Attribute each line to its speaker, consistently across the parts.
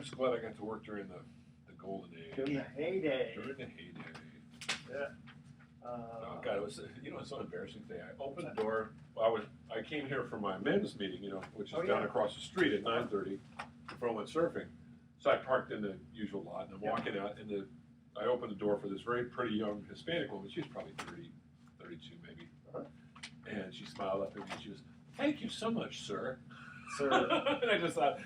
Speaker 1: Just glad I got to work during the golden age.
Speaker 2: During the heyday.
Speaker 1: During the heyday.
Speaker 2: Yeah.
Speaker 1: Oh God, it was it's so embarrassing today. I opened the door. Well, I came here for my men's meeting, which is down across the street at 9:30. Before I went surfing, so I parked in the usual lot, and I'm walking out, and I opened the door for this very pretty young Hispanic woman. She was probably 30, 32 maybe, and she smiled up at me. She was, "Thank you so much, sir."
Speaker 2: Sir.
Speaker 1: And I just thought,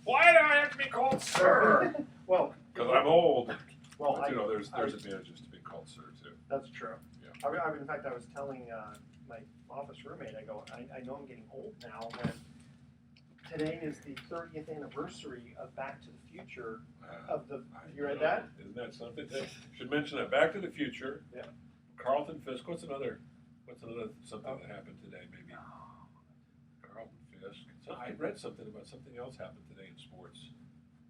Speaker 1: why do I have to be called sir?
Speaker 2: Well,
Speaker 1: because I'm old.
Speaker 2: Well,
Speaker 1: but, there's advantages to being called sir too.
Speaker 2: That's true.
Speaker 1: Yeah.
Speaker 2: I mean, in fact, I was telling my office roommate, I go, I know I'm getting old now when today is the 30th anniversary of Back to the Future. You read that?
Speaker 1: Isn't that something? Should mention that Back to the Future.
Speaker 2: Yeah.
Speaker 1: Carlton Fisk. What's another something that happened today? Maybe Carlton Fisk. So I read something about something else happened today in sports.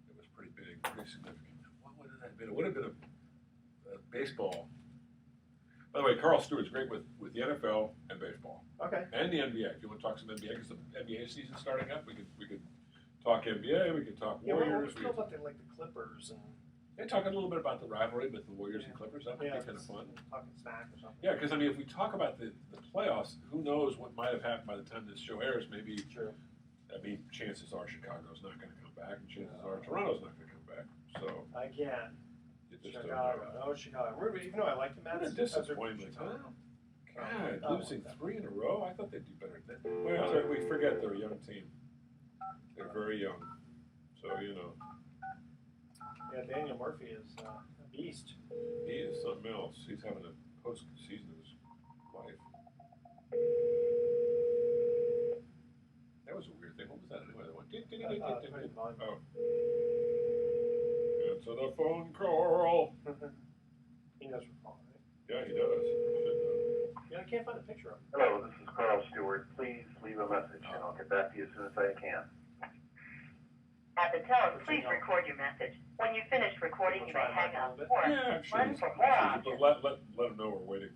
Speaker 1: It was pretty big, pretty significant. What would it have been? It would have been a baseball. By the way, Carl Steward's great with the NFL and baseball.
Speaker 2: Okay.
Speaker 1: And the NBA. If you want to talk some NBA, because the NBA season's starting up, we could talk NBA. We could talk Warriors.
Speaker 2: Yeah, about the Clippers and.
Speaker 1: They're talking a little bit about the rivalry with the Warriors and Clippers. That might be kind of fun.
Speaker 2: Talking smack or something.
Speaker 1: Yeah, because I mean, if we talk about the playoffs, who knows what might have happened by the time this show airs? Maybe.
Speaker 2: Sure.
Speaker 1: I mean, chances are Chicago's not going to come back, and chances are Toronto's not going to come back. So.
Speaker 2: Again.
Speaker 1: Chicago.
Speaker 2: No, Chicago. Even though I like the Mets.
Speaker 1: What a disappointment, huh? God, losing 3 in a row? I thought they'd do better than that. Well, we forget they're a young team. They're very young. So,
Speaker 2: Yeah, Daniel Murphy is a beast.
Speaker 1: He is something else. He's having a postseason of his life. That was a weird thing. What was that anyway? Oh. Answer the phone, Carl.
Speaker 2: He knows we're calling, right?
Speaker 1: Yeah, he does. Should know.
Speaker 2: Yeah, I can't find a picture of him.
Speaker 3: Hello, this is Carl Steward. Please leave a message, and I'll get back to you as soon as I can.
Speaker 4: At the tone, please record your message. When you've finished recording, you may hang up or
Speaker 1: run
Speaker 4: for more
Speaker 1: options. Let him know we're waiting.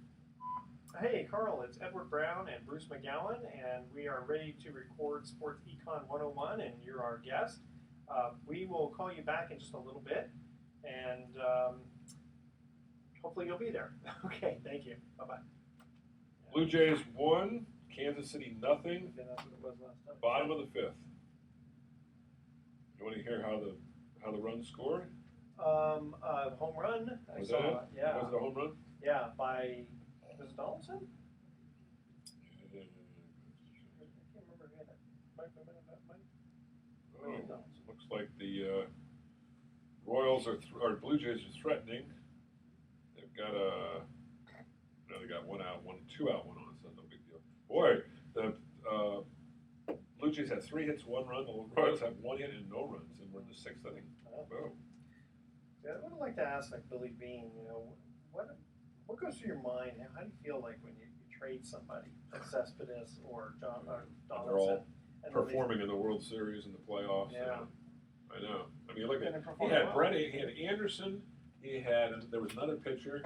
Speaker 2: Hey, Carl, it's Edward Brown and Bruce McGowan, and we are ready to record Sports Econ 101, and you're our guest. We will call you back in just a little bit, and hopefully you'll be there. Okay, thank you. Bye-bye.
Speaker 1: Blue Jays 1, Kansas City nothing.
Speaker 2: Okay, that's what it was last time.
Speaker 1: Bottom of the 5th. You want to hear how the runs scored?
Speaker 2: Home run.
Speaker 1: Was that it?
Speaker 2: Yeah.
Speaker 1: Was it a home run?
Speaker 2: Yeah, by was it Donaldson? I can't remember who had it.
Speaker 1: Looks like the Royals or Blue Jays are threatening. They've got they got 1 out, 2 out, 1 on, so no big deal. Boy, the Blue Jays had 3 hits, 1 run. The Royals have 1 hit and no runs, and we're in the 6th inning. Oh.
Speaker 2: Yeah, I would like to ask, like Billy Bean, what goes through your mind? How do you feel like when you trade somebody, like Cespedes or Donaldson?
Speaker 1: They're all performing in the World Series and the playoffs.
Speaker 2: Yeah.
Speaker 1: I know. I mean, look at he had Brett, he had Anderson, there was another pitcher,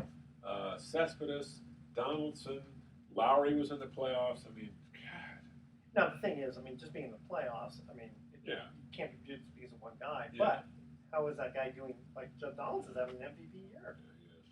Speaker 1: Cespedes, Donaldson, Lowry was in the playoffs. I mean, God.
Speaker 2: Now the thing is, just being in the playoffs, you can't be judged because of one guy. Yeah. But how is that guy doing? Like Donaldson's having an MVP year.
Speaker 1: Yeah, he is.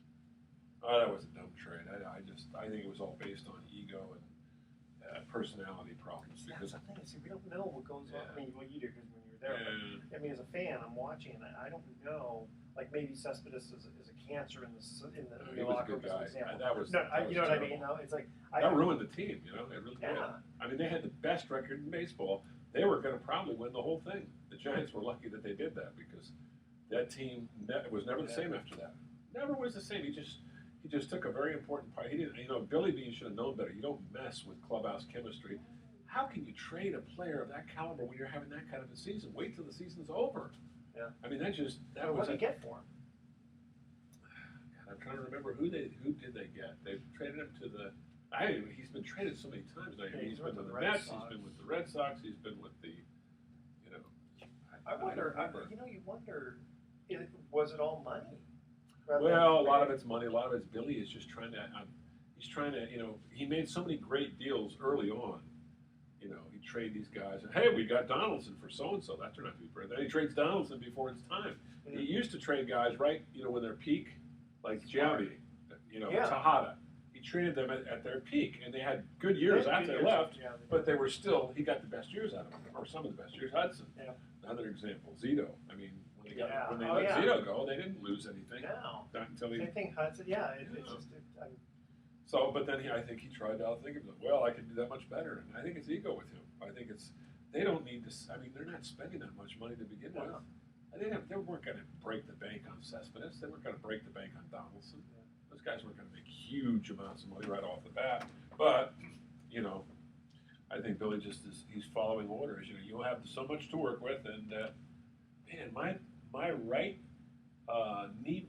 Speaker 1: Oh, that was a dumb trade. I think it was all based on ego and personality problems.
Speaker 2: That's the thing. See, we don't know what goes on. Well, you do because when you were there.
Speaker 1: Yeah.
Speaker 2: But, as a fan, I'm watching, and I don't know. Like maybe Cespedes is a cancer in the locker room.
Speaker 1: That was
Speaker 2: you know what I mean? No, it's like
Speaker 1: that ruined the team. It really did. I mean, they had the best record in baseball. They were going to probably win the whole thing. The Giants were lucky that they did that because that team was never the same after that. Never was the same. He just took a very important part. He didn't. Billy Bean should have known better. You don't mess with clubhouse chemistry. How can you trade a player of that caliber when you're having that kind of a season? Wait till the season's over.
Speaker 2: Yeah.
Speaker 1: I mean, that
Speaker 2: what
Speaker 1: was.
Speaker 2: What did they get for him?
Speaker 1: God, I'm trying to remember who did they get? They traded him to the. He's been traded so many times now. He's been with the Mets. He's been with the Red Sox. He's been with the.
Speaker 2: I wonder. You wonder. Was it all money?
Speaker 1: Well, a lot of it's money. A lot of it's Billy is just trying to. He's trying to. He made so many great deals early on. you know, he'd trade these guys, and hey, we got Donaldson for so-and-so. That turned out to be pretty. Then he trades Donaldson before it's time.
Speaker 2: Yeah.
Speaker 1: He used to trade guys right, you know, when they're peak, like
Speaker 2: Smart.
Speaker 1: Giambi, you know,
Speaker 2: Yeah.
Speaker 1: Tejada. He traded them at their peak, and they had good years
Speaker 2: Yeah,
Speaker 1: after
Speaker 2: good
Speaker 1: they
Speaker 2: years.
Speaker 1: left,
Speaker 2: Yeah,
Speaker 1: but they were still, he got the best years out of them, or some of the best years. Hudson,
Speaker 2: Yeah.
Speaker 1: another example. Zito, I mean, when they,
Speaker 2: Yeah.
Speaker 1: when they
Speaker 2: Oh,
Speaker 1: let
Speaker 2: yeah.
Speaker 1: Zito go, they didn't lose anything.
Speaker 2: No.
Speaker 1: Not until he.
Speaker 2: Same thing, Hudson. Yeah, it's
Speaker 1: Yeah.
Speaker 2: just.
Speaker 1: So, but then I think he tried to outthink him. Well, I can do that much better, and I think it's ego with him. I think it's they don't need to. I mean, they're not spending that much money to begin with.
Speaker 2: No.
Speaker 1: They weren't going to break the bank on Cespedes. They weren't going to break the bank on Donaldson.
Speaker 2: Yeah.
Speaker 1: Those guys weren't going to make huge amounts of money right off the bat. But you know, I think Billy just he's following orders. You know, you have so much to work with, and man, my right knee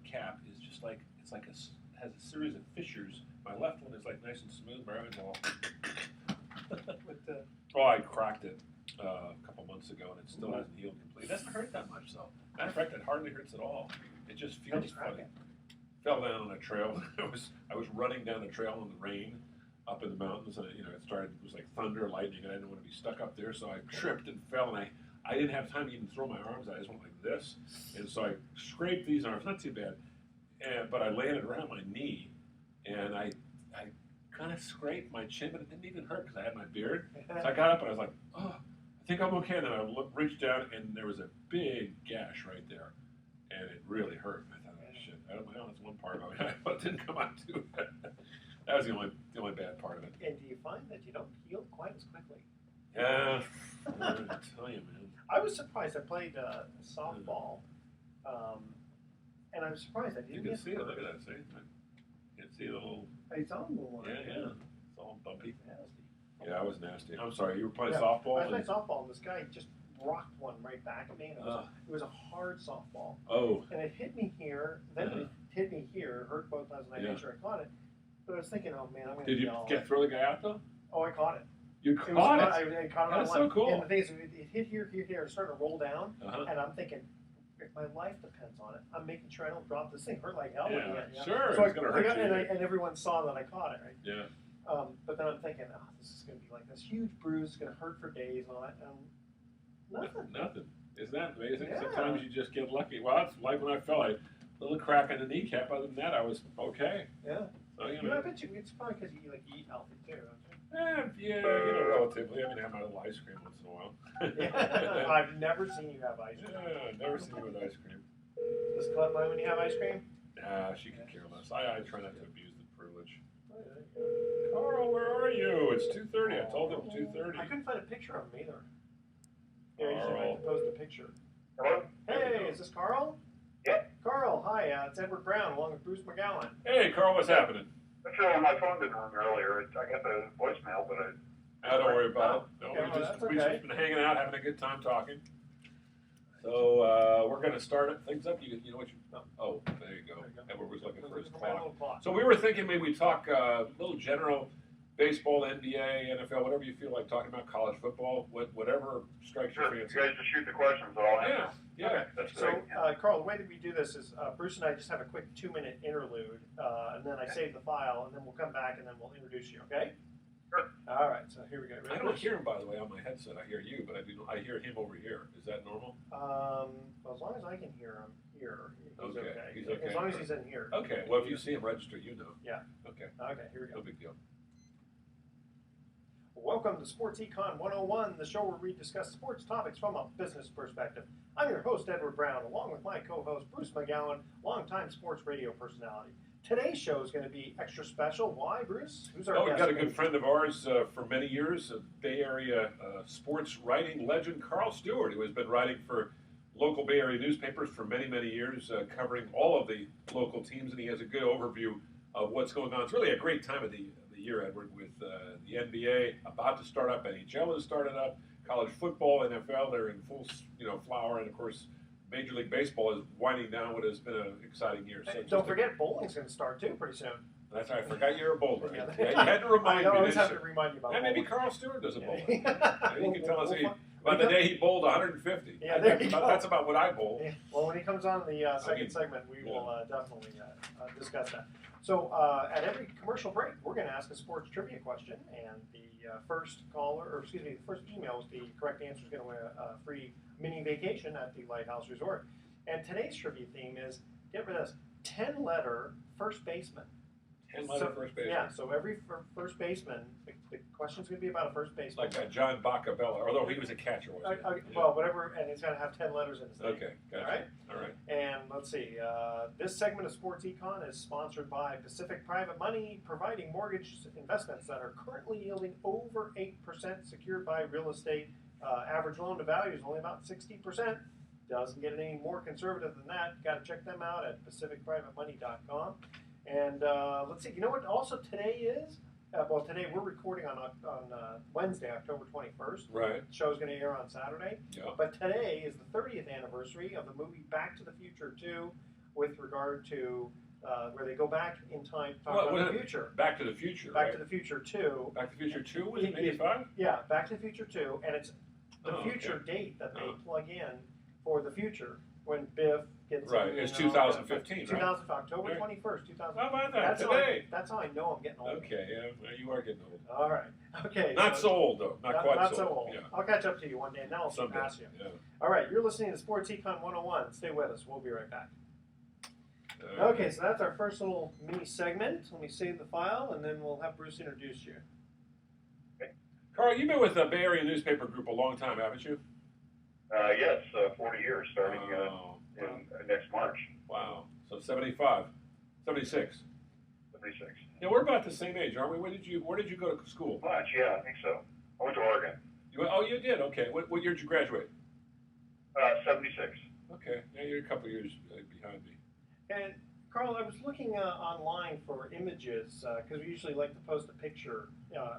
Speaker 1: cap is just like it's like has a series of fissures. My left one is like nice and smooth. My right one's all. Oh, I cracked it a couple months ago, and it still hasn't healed completely. It doesn't hurt that much, though. Matter of fact, it hardly hurts at all. It just feels funny. Fell down on a trail. I was running down a trail in the rain up in the mountains, and you know it was like thunder, lightning, and I didn't want to be stuck up there, so I tripped and fell, and I didn't have time to even throw my arms out. I just went like this, and so I scraped these arms, not too bad, but I landed around my knee, and I kind of scraped my chin, but it didn't even hurt because I had my beard. So I got up and I was like, oh, I think I'm okay. And then I reached down, and there was a big gash right there, and it really hurt. And I thought, oh shit, I don't know, that's one part of it, but it didn't come out too. That was the only bad part of it.
Speaker 2: And do you find that you don't heal quite as quickly?
Speaker 1: Yeah, I'm gonna tell you, man.
Speaker 2: I was surprised. I played softball, and I was surprised I
Speaker 1: You
Speaker 2: didn't
Speaker 1: can
Speaker 2: get
Speaker 1: see it.
Speaker 2: hurt.
Speaker 1: Look at that. See, you can see the little.
Speaker 2: It's on the line.
Speaker 1: Yeah. It's all bumpy.
Speaker 2: Nasty.
Speaker 1: Yeah, I was nasty. I'm sorry. You were playing
Speaker 2: Yeah,
Speaker 1: softball.
Speaker 2: I played softball, and this guy just rocked one right back at me. And it was a hard softball,
Speaker 1: Oh.
Speaker 2: and it hit me here. Then it hit me here, hurt both times, and I made sure I caught it. But I was thinking, oh man, I'm going to.
Speaker 1: Did you throw the guy out though?
Speaker 2: Oh, I caught it.
Speaker 1: You caught it.
Speaker 2: I caught it on
Speaker 1: That's
Speaker 2: one.
Speaker 1: so cool.
Speaker 2: And the thing is, it hit here, it's starting to roll down,
Speaker 1: Uh-huh.
Speaker 2: and I'm thinking, if my life depends on it, I'm making sure I don't drop this thing. Hurt like hell.
Speaker 1: Yeah,
Speaker 2: when you get, you know?
Speaker 1: sure,
Speaker 2: So
Speaker 1: it's gonna hurt you.
Speaker 2: and everyone saw that I caught it, right?
Speaker 1: Yeah.
Speaker 2: But then I'm thinking, oh, this is going to be like this huge bruise. It's going to hurt for days and all that. Nothing.
Speaker 1: Nothing. Isn't that amazing?
Speaker 2: Yeah.
Speaker 1: Sometimes you just get lucky. Well, it's like when I fell, a little crack in the kneecap. Other than that, I was okay.
Speaker 2: Yeah.
Speaker 1: So, you
Speaker 2: You know, I
Speaker 1: know.
Speaker 2: bet you it's probably because you eat healthy too, don't
Speaker 1: Yeah, you know, relatively. I mean, I have my little ice cream once in a while.
Speaker 2: you? Yeah. I've never seen you have ice cream.
Speaker 1: Yeah, never seen you with ice cream.
Speaker 2: Does Club mind when you have ice cream?
Speaker 1: Nah, she can care less. I try not to abuse the privilege. Carl, where are you? It's 2:30. I told him 2:30.
Speaker 2: I couldn't find a picture of him either. Yeah, you should
Speaker 1: Carl.
Speaker 2: have to post a picture.
Speaker 3: Hello?
Speaker 2: Hey, is this Carl?
Speaker 3: Yep.
Speaker 2: Carl, hi. It's Edward Brown along with Bruce McGowan.
Speaker 1: Hey, Carl, what's happening?
Speaker 3: Actually, my phone didn't ring earlier. I got the voicemail, but
Speaker 1: Don't worry about it. No,
Speaker 2: Okay, well, that's
Speaker 1: we've
Speaker 2: okay.
Speaker 1: just been hanging out, having a good time talking. So we're going to start things up. You know what you? Oh, there you go.
Speaker 2: There you go.
Speaker 1: Edward was looking for his
Speaker 2: My
Speaker 1: clock.
Speaker 2: little clock.
Speaker 1: So we were thinking maybe we talk a little general baseball, NBA, NFL, whatever you feel like talking about, college football, whatever strikes your
Speaker 3: sure. You
Speaker 1: fancy.
Speaker 3: guys just shoot the questions. I'll answer.
Speaker 1: Yeah, yeah.
Speaker 2: Okay.
Speaker 3: That's
Speaker 2: So,
Speaker 3: great.
Speaker 2: Carl, the way that we do this is Bruce and I just have a quick 2-minute interlude, and then I save the file, and then we'll come back, and then we'll introduce you, okay?
Speaker 3: Sure.
Speaker 2: All right, so here we go.
Speaker 1: I don't hear him, by the way, on my headset. I hear you, but I hear him over here. Is that normal?
Speaker 2: Well, as long as I can hear him here, he's
Speaker 1: Okay,
Speaker 2: okay.
Speaker 1: he's okay.
Speaker 2: As long as he's in here.
Speaker 1: Okay. Well, if you see him register, you know.
Speaker 2: Yeah.
Speaker 1: Okay.
Speaker 2: Okay, here we go.
Speaker 1: No big deal.
Speaker 2: Welcome to Sports Econ 101, the show where we discuss sports topics from a business perspective. I'm your host, Edward Brown, along with my co-host, Bruce McGowan, longtime sports radio personality. Today's show is going to be extra special. Why, Bruce? Who's our
Speaker 1: Oh, we've
Speaker 2: guest?
Speaker 1: got a good friend of ours for many years, a Bay Area sports writing legend, Carl Steward, who has been writing for local Bay Area newspapers for many, many years, covering all of the local teams, and he has a good overview of what's going on. It's really a great time of the year, Edward, with the NBA about to start up, NHL has started up, college football, NFL, they're in full flower, and of course, Major League Baseball is winding down what has been an exciting year. So
Speaker 2: Don't forget, bowling's going to start too pretty soon.
Speaker 1: That's right. I forgot you're a bowler.
Speaker 2: Yeah.
Speaker 1: Yeah, you had to remind
Speaker 2: I
Speaker 1: me.
Speaker 2: always have
Speaker 1: didn't
Speaker 2: to
Speaker 1: you?
Speaker 2: remind you about
Speaker 1: Yeah, maybe
Speaker 2: bowling.
Speaker 1: Carl Steward does a bowling.
Speaker 2: Yeah.
Speaker 1: Maybe you can tell us. By the day he bowled 150.
Speaker 2: Yeah, there you go.
Speaker 1: That's about what I bowl.
Speaker 2: Yeah. Well, when he comes on the second segment, we will definitely discuss that. So at every commercial break, we're going to ask a sports trivia question, and the first email with the correct answer is going to win a free mini vacation at the Lighthouse Resort. And today's trivia theme is, get rid of this, 10-letter first baseman.
Speaker 1: 10-letter first baseman.
Speaker 2: Yeah, so every first baseman, the question's going to be about a first baseman.
Speaker 1: Like John Bacabella, although he was a catcher, wasn't he?
Speaker 2: Well, whatever, and it's got to have 10 letters in his name.
Speaker 1: Okay, gotcha. All right.
Speaker 2: And let's see, this segment of Sports Econ is sponsored by Pacific Private Money, providing mortgage investments that are currently yielding over 8%, secured by real estate. Average loan to value is only about 60%. Doesn't get any more conservative than that. Got to check them out at pacificprivatemoney.com. And let's see, you know what also today is? Well, today we're recording on Wednesday, October 21st.
Speaker 1: Right.
Speaker 2: The show's going to air on Saturday.
Speaker 1: Yeah.
Speaker 2: But today is the 30th anniversary of the movie Back to the Future 2, with regard to where they go back in time to talk about the future.
Speaker 1: Back to the Future.
Speaker 2: Back to the Future 2.
Speaker 1: Back to the Future 2 was in 85?
Speaker 2: Yeah, Back to the Future 2, and it's the future
Speaker 1: okay.
Speaker 2: date that they plug in for the future when Biff gets
Speaker 1: Right, it's 2015, right?
Speaker 2: 2000, October 21st, 2000.
Speaker 1: How about that? Today.
Speaker 2: That's how I know I'm getting old.
Speaker 1: Okay, yeah, well, you are getting old.
Speaker 2: All right. Okay.
Speaker 1: Not so old, though. Not quite
Speaker 2: not
Speaker 1: so
Speaker 2: so old.
Speaker 1: Yeah.
Speaker 2: I'll catch up to you one day, and then I'll
Speaker 1: Someday.
Speaker 2: pass you.
Speaker 1: Yeah.
Speaker 2: All right, you're listening to Sports Econ 101. Stay with us. We'll be right back.
Speaker 1: Uh,
Speaker 2: Okay, so that's our first little mini segment. Let me save the file, and then we'll have Bruce introduce you.
Speaker 1: Carl, you've been with the Bay Area newspaper group a long time, haven't you?
Speaker 3: Yes, 40 years starting in next March.
Speaker 1: Wow. So 75, 76.
Speaker 3: 76.
Speaker 1: Yeah, we're about the same age, aren't we? Where did you go to school?
Speaker 3: Much, yeah, I think so. I went to Oregon.
Speaker 1: You did? Okay. What year did you graduate?
Speaker 3: 76.
Speaker 1: Okay. Yeah, you're a couple years behind me.
Speaker 2: And Carl, I was looking online for images because we usually like to post a picture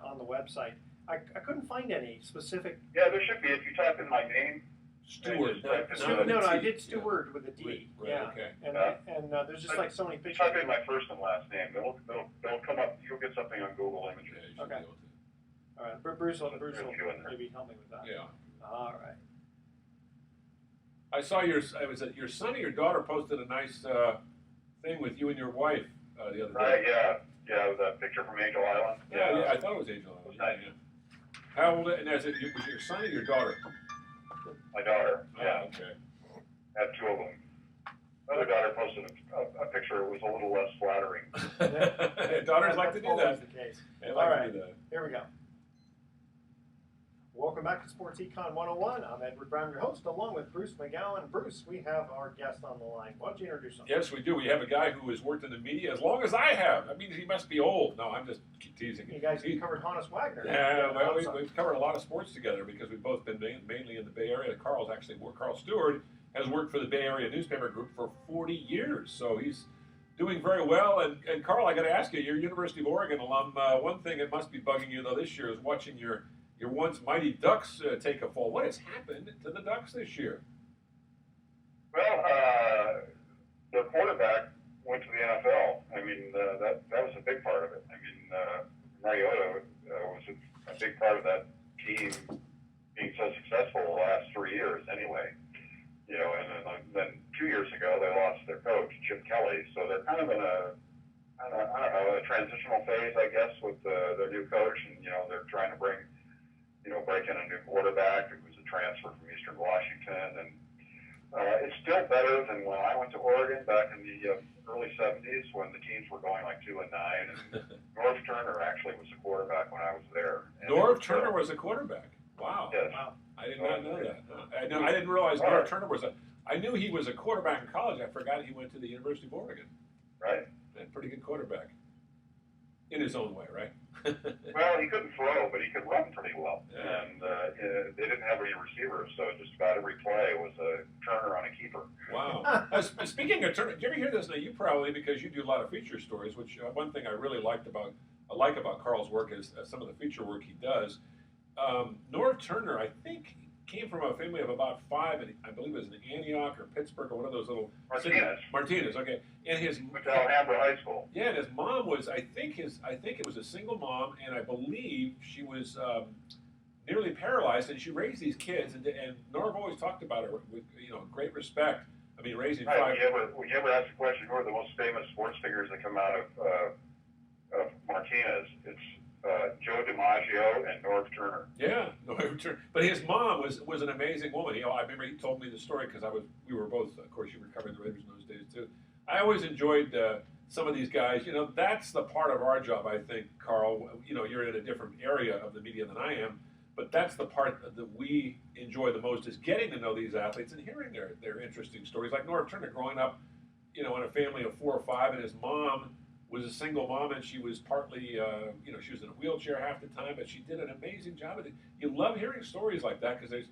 Speaker 2: on the website. I couldn't find any specific.
Speaker 3: Yeah, there should be. If you type in my name,
Speaker 1: Steward.
Speaker 2: No, I did Steward with a D.
Speaker 1: Right,
Speaker 2: yeah.
Speaker 1: Okay.
Speaker 2: And there's just like so many pictures.
Speaker 3: type in my first and last name. They'll come up. You'll get something on Google
Speaker 1: Yeah,
Speaker 3: Images.
Speaker 1: you should
Speaker 2: Okay.
Speaker 1: be able to.
Speaker 2: All right, Bruce will
Speaker 3: doing that.
Speaker 2: maybe help me with that.
Speaker 1: Yeah.
Speaker 2: All right.
Speaker 1: I saw was it your son or your daughter posted a nice thing with you and your wife the other day.
Speaker 3: Right, yeah, it was a picture from Angel Island.
Speaker 1: Yeah, I thought it was Angel Island.
Speaker 3: Nice.
Speaker 1: Yeah. How old? And was it your son or your daughter?
Speaker 3: My daughter,
Speaker 1: Oh,
Speaker 3: yeah,
Speaker 1: okay.
Speaker 3: I have two of them. My other daughter posted a picture that was a little less flattering.
Speaker 1: Daughters like to
Speaker 2: That's
Speaker 1: do that.
Speaker 2: always the case.
Speaker 1: They like
Speaker 2: All
Speaker 1: to
Speaker 2: right.
Speaker 1: do that.
Speaker 2: Here we go. Welcome back to Sports Econ 101. I'm Edward Brown, your host, along with Bruce McGowan. Bruce, we have our guest on the line. Why don't you introduce him?
Speaker 1: Yes, we do. We have a guy who has worked in the media as long as I have. That means he must be old. No, I'm just teasing.
Speaker 2: You guys covered Hannes Wagner.
Speaker 1: Yeah, well, we've covered a lot of sports together because we've both been mainly in the Bay Area. Carl Steward has worked for the Bay Area newspaper group for 40 years, so he's doing very well. And Carl, I got to ask you, you're a University of Oregon alum. One thing that must be bugging you though this year is watching your once mighty Ducks take a fall. What has happened to the Ducks this year?
Speaker 3: Well, the quarterback went to the NFL. I mean, that was a big part of it. I mean, Mariota was a big part of that team being so successful the last 3 years anyway. You know, and then 2 years ago they lost their coach, Chip Kelly. So they're kind of in I don't know, a transitional phase, I guess, with their new coach. And, you know, they're trying to break in a new quarterback who was a transfer from Eastern Washington. And it's still better than when I went to Oregon back in the early 70s when the teams were going like 2-9. And Norv Turner actually was a quarterback when I was there.
Speaker 1: Norv Turner was a quarterback. Wow.
Speaker 3: Yes.
Speaker 2: Wow.
Speaker 1: I did not know that. I didn't realize Norv Turner was I knew he was a quarterback in college. I forgot he went to the University of Oregon.
Speaker 3: Right.
Speaker 1: And pretty good quarterback. In his own way, right?
Speaker 3: Well, he couldn't throw, but he could run pretty well.
Speaker 1: Yeah.
Speaker 3: And they didn't have any receivers, so just about every play was a Turner on a keeper.
Speaker 1: Wow. Speaking of Turner, did you ever hear this? Now, you probably, because you do a lot of feature stories, which one thing I really like about Carl's work is some of the feature work he does. Norv Turner, I think, came from a family of about 5, and I believe it was in Antioch or Pittsburgh or one of those little Martinez, okay. And his
Speaker 3: Went to Alhambra High School.
Speaker 1: Yeah, and his mom was I think it was a single mom, and I believe she was nearly paralyzed, and she raised these kids, and Norv always talked about her with great respect. I mean, raising
Speaker 3: right.
Speaker 1: five.
Speaker 3: When you ever ask the question, who are the most famous sports figures that come out of Martinez? It's Joe DiMaggio and Norv Turner.
Speaker 1: Yeah, Norv Turner. But his mom was an amazing woman. I remember he told me the story because we were both, of course, you were covering the Raiders in those days too. I always enjoyed some of these guys. That's the part of our job, I think, Carl. You're in a different area of the media than I am, but that's the part that we enjoy the most is getting to know these athletes and hearing their interesting stories. Like Norv Turner growing up, in a family of 4 or 5, and his mom was a single mom, and she was partly, she was in a wheelchair half the time, but she did an amazing job of it. You love hearing stories like that because there's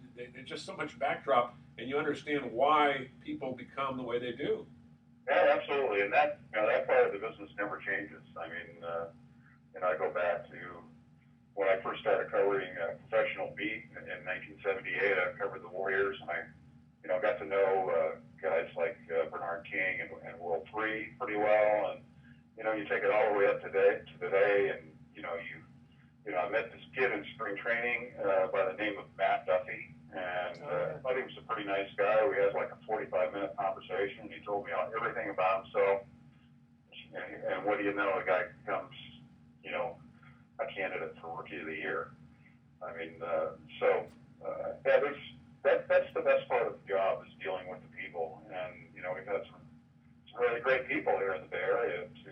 Speaker 1: just so much backdrop, and you understand why people become the way they do.
Speaker 3: Yeah, absolutely, and that part of the business never changes. I mean, I go back to when I first started covering professional beat in 1978. I covered the Warriors, and I, got to know guys like Bernard King and World 3 pretty well, and you take it all the way up to today, and I met this kid in spring training by the name of Matt Duffy, and I thought he was a pretty nice guy. We had like a 45-minute conversation. He told me everything about himself, and what do you know, the guy becomes, a candidate for Rookie of the Year. I mean, that's the best part of the job is dealing with the people, and we've had some really great people here in the Bay Area to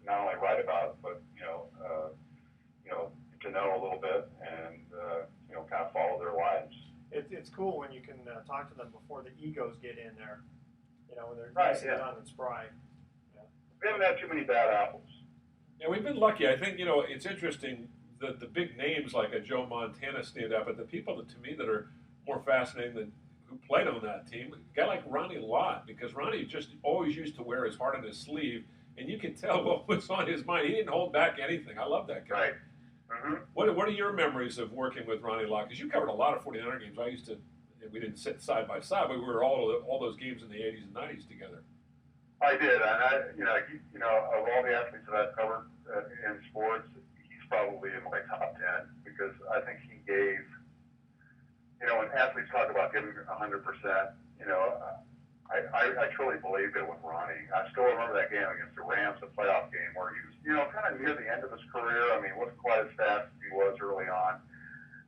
Speaker 3: not only write about, but to know a little bit and kind of follow their lives.
Speaker 2: It's cool when you can talk to them before the egos get in there. When they're
Speaker 3: Right,
Speaker 2: nice and young and spry. Yeah.
Speaker 3: We haven't had too many bad apples.
Speaker 1: Yeah, we've been lucky. I think it's interesting that the big names like a Joe Montana stand out, but the people that to me that are more fascinating than who played on that team, a guy like Ronnie Lott, because Ronnie just always used to wear his heart on his sleeve, and you could tell what was on his mind. He didn't hold back anything. I love that guy.
Speaker 3: Right. Mm-hmm.
Speaker 1: What are your memories of working with Ronnie Lott? Because you covered a lot of 49er games. We didn't sit side by side, but we were all those games in the 80s and 90s together.
Speaker 3: I did, and of all the athletes that I've covered in sports, he's probably in my top 10 because I think he gave. When athletes talk about giving 100%, I truly believed it with Ronnie. I still remember that game against the Rams, the playoff game, where he was, kind of near the end of his career. I mean, he wasn't quite as fast as he was early on,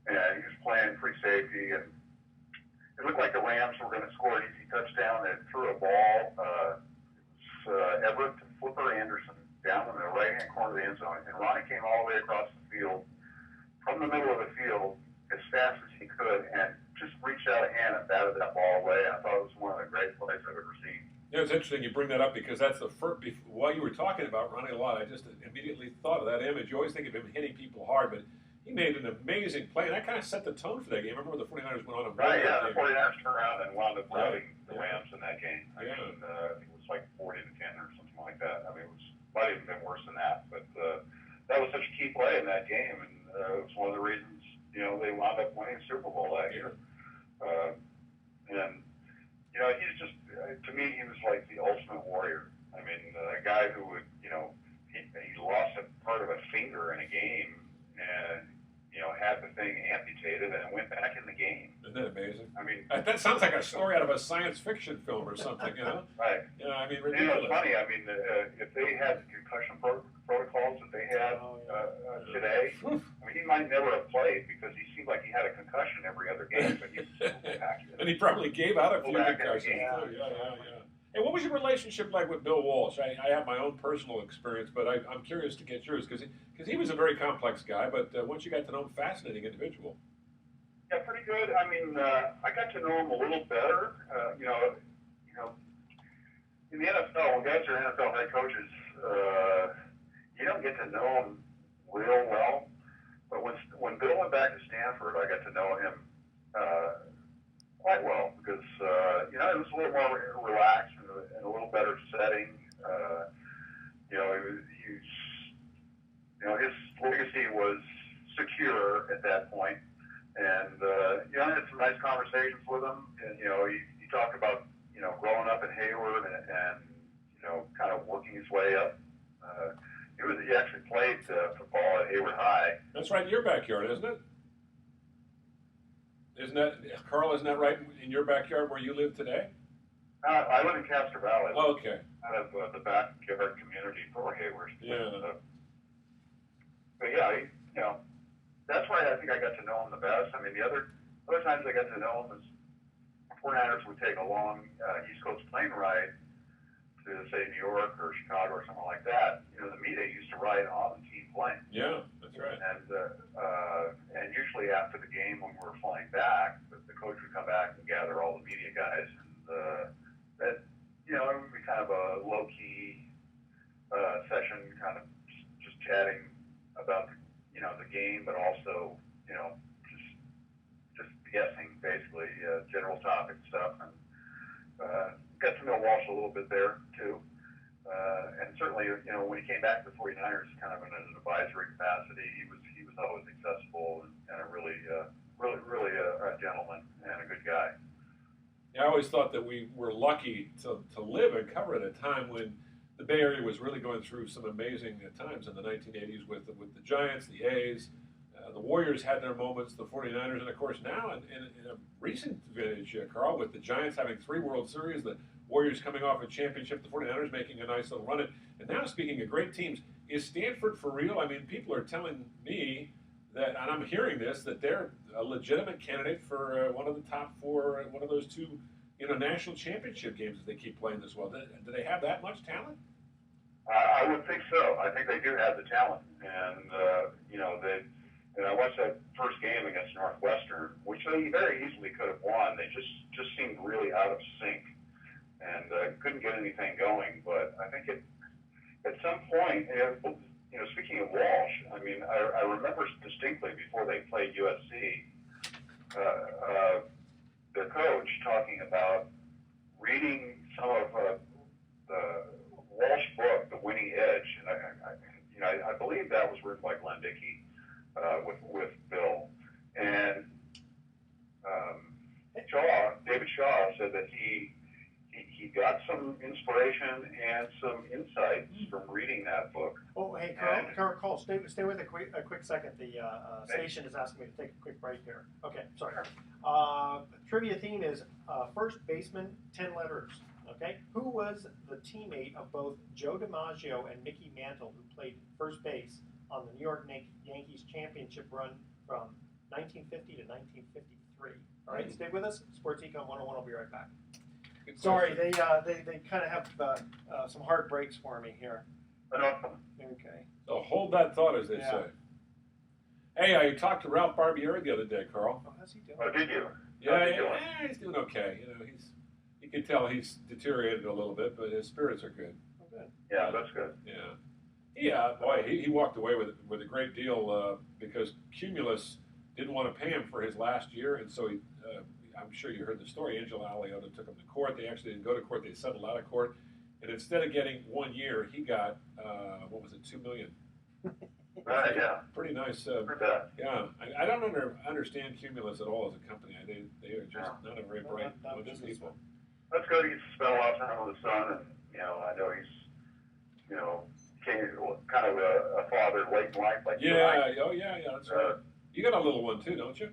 Speaker 3: and he was playing free safety, and it looked like the Rams were going to score an easy touchdown. They threw a ball. Everett to Flipper Anderson down in the right-hand corner of the end zone, and Ronnie came all the way across the field, from the middle of the field, as fast as he could, and just reached out a hand and batted that ball away. I thought it was one of the great plays I've ever seen.
Speaker 1: Yeah, it's interesting you bring that up because that's the first. While you were talking about Ronnie Lott, I just immediately thought of that image. You always think of him hitting people hard, but he made an amazing play, and that kind of set the tone for that game. I remember when the 49ers went on and won
Speaker 3: Right,
Speaker 1: that
Speaker 3: the
Speaker 1: game.
Speaker 3: 49ers turned around and wound up routing the Rams in that game. I
Speaker 1: Yeah.
Speaker 3: mean, I think it was like 40-10 or something like that. I mean, it might have been worse than that, but that was such a key play in that game, and it was one of the reasons they wound up winning the Super Bowl that year. And he's just to me he was like the ultimate warrior. I mean, a guy who would he lost a part of a finger in a game and had the thing amputated and went back in the game.
Speaker 1: Isn't that amazing?
Speaker 3: I mean,
Speaker 1: that sounds like a story out of a science fiction film or something,
Speaker 3: Right.
Speaker 1: I mean,
Speaker 3: It's
Speaker 1: ridiculous.
Speaker 3: funny. I mean, if they had the concussion protocols that they had today, I mean, he might never have played because he seemed like he had a concussion every other game, but he was still back.
Speaker 1: And he probably gave out a few
Speaker 3: Back in the
Speaker 1: concussions.
Speaker 3: game.
Speaker 1: Yeah. Hey, what was your relationship like with Bill Walsh? I have my own personal experience, but I'm curious to get yours because he was a very complex guy, but once you got to know him, fascinating individual.
Speaker 3: Yeah, pretty good. I mean, I got to know him a little better. In the NFL, when guys are NFL head coaches, you don't get to know them real well. But when Bill went back to Stanford, I got to know him quite well because it was a little more relaxed and a little better setting. His legacy was secure at that point. And, I had some nice conversations with him. And, he talked about, growing up in Hayward and kind of working his way up. He actually played football at Hayward High.
Speaker 1: That's right in your backyard, isn't it? Carl, isn't that right in your backyard where you live today?
Speaker 3: I live in Castro Valley.
Speaker 1: Oh, okay.
Speaker 3: Kind of the backyard community for Hayward.
Speaker 1: Yeah.
Speaker 3: But yeah, that's why I think I got to know him the best. I mean, the other times I got to know him is 49ers would take a long East Coast plane ride to, say, New York or Chicago or something like that. The media used to ride on the team plane.
Speaker 1: Yeah, that's right.
Speaker 3: And usually after the game when we were flying back, the coach would come back and gather all the media guys, and that it would be kind of a low key session, kind of just chatting about the game, but also just guessing basically general topic stuff, and got to know Walsh a little bit there too. And certainly, when he came back to the 49ers, kind of in an advisory capacity, he was always accessible and a really a gentleman and a good guy.
Speaker 1: Yeah, I always thought that we were lucky to live and cover at a time when the Bay Area was really going through some amazing times in the 1980s with the Giants, the A's. The Warriors had their moments, the 49ers, and of course now in a recent vintage, Carl, with the Giants having 3 World Series, the Warriors coming off a championship, the 49ers making a nice little run. And now, speaking of great teams, is Stanford for real? I mean, people are telling me that, and I'm hearing this, that they're a legitimate candidate for one of the top 4, one of those 2, national championship games that they keep playing this well. Do they have that much talent?
Speaker 3: I would think so. I think they do have the talent, and I watched that first game against Northwestern, which they very easily could have won. They just seemed really out of sync, and couldn't get anything going. But I think at some point, speaking of Walsh, I mean, I remember distinctly before they played USC, their coach talking about reading some of the Walsh book, The Winning Edge, and I believe that was written by Glenn Dickey with Bill, and David Shaw said that he got some inspiration and some insights from reading that book.
Speaker 2: Oh, hey, Carl, stay with a quick second. The station is asking me to take a quick break here. Okay, sorry. Trivia theme is first baseman, 10 letters. Okay, who was the teammate of both Joe DiMaggio and Mickey Mantle, who played first base on the New York Yankees championship run from 1950 to 1953? All right, stay with us. Sports Econ 101. I'll be right back. Sorry, they kind of have some hard breaks for me here. Okay.
Speaker 1: So hold that thought, as they say. Hey, I talked to Ralph Barbieri the other day, Carl.
Speaker 2: Oh, how's he doing?
Speaker 3: Oh, did you?
Speaker 1: Yeah, he's doing okay. You can tell he's deteriorated a little bit, but his spirits are good.
Speaker 2: Oh, good.
Speaker 3: Yeah, that's good.
Speaker 1: Yeah, boy, he walked away with a great deal because Cumulus didn't want to pay him for his last year, and so I'm sure you heard the story. Angelo Aliotta took him to court. They actually didn't go to court. They settled out of court, and instead of getting 1 year, he got $2 million.
Speaker 3: Right, yeah.
Speaker 1: Pretty nice. Yeah, I don't understand Cumulus at all as a company. They are just not a very bright bunch of people.
Speaker 3: That's good. He's spent a lot of time with his son, and I know he's kind of a father late in life. Like
Speaker 1: yeah, that's right. You got a little one too, don't you?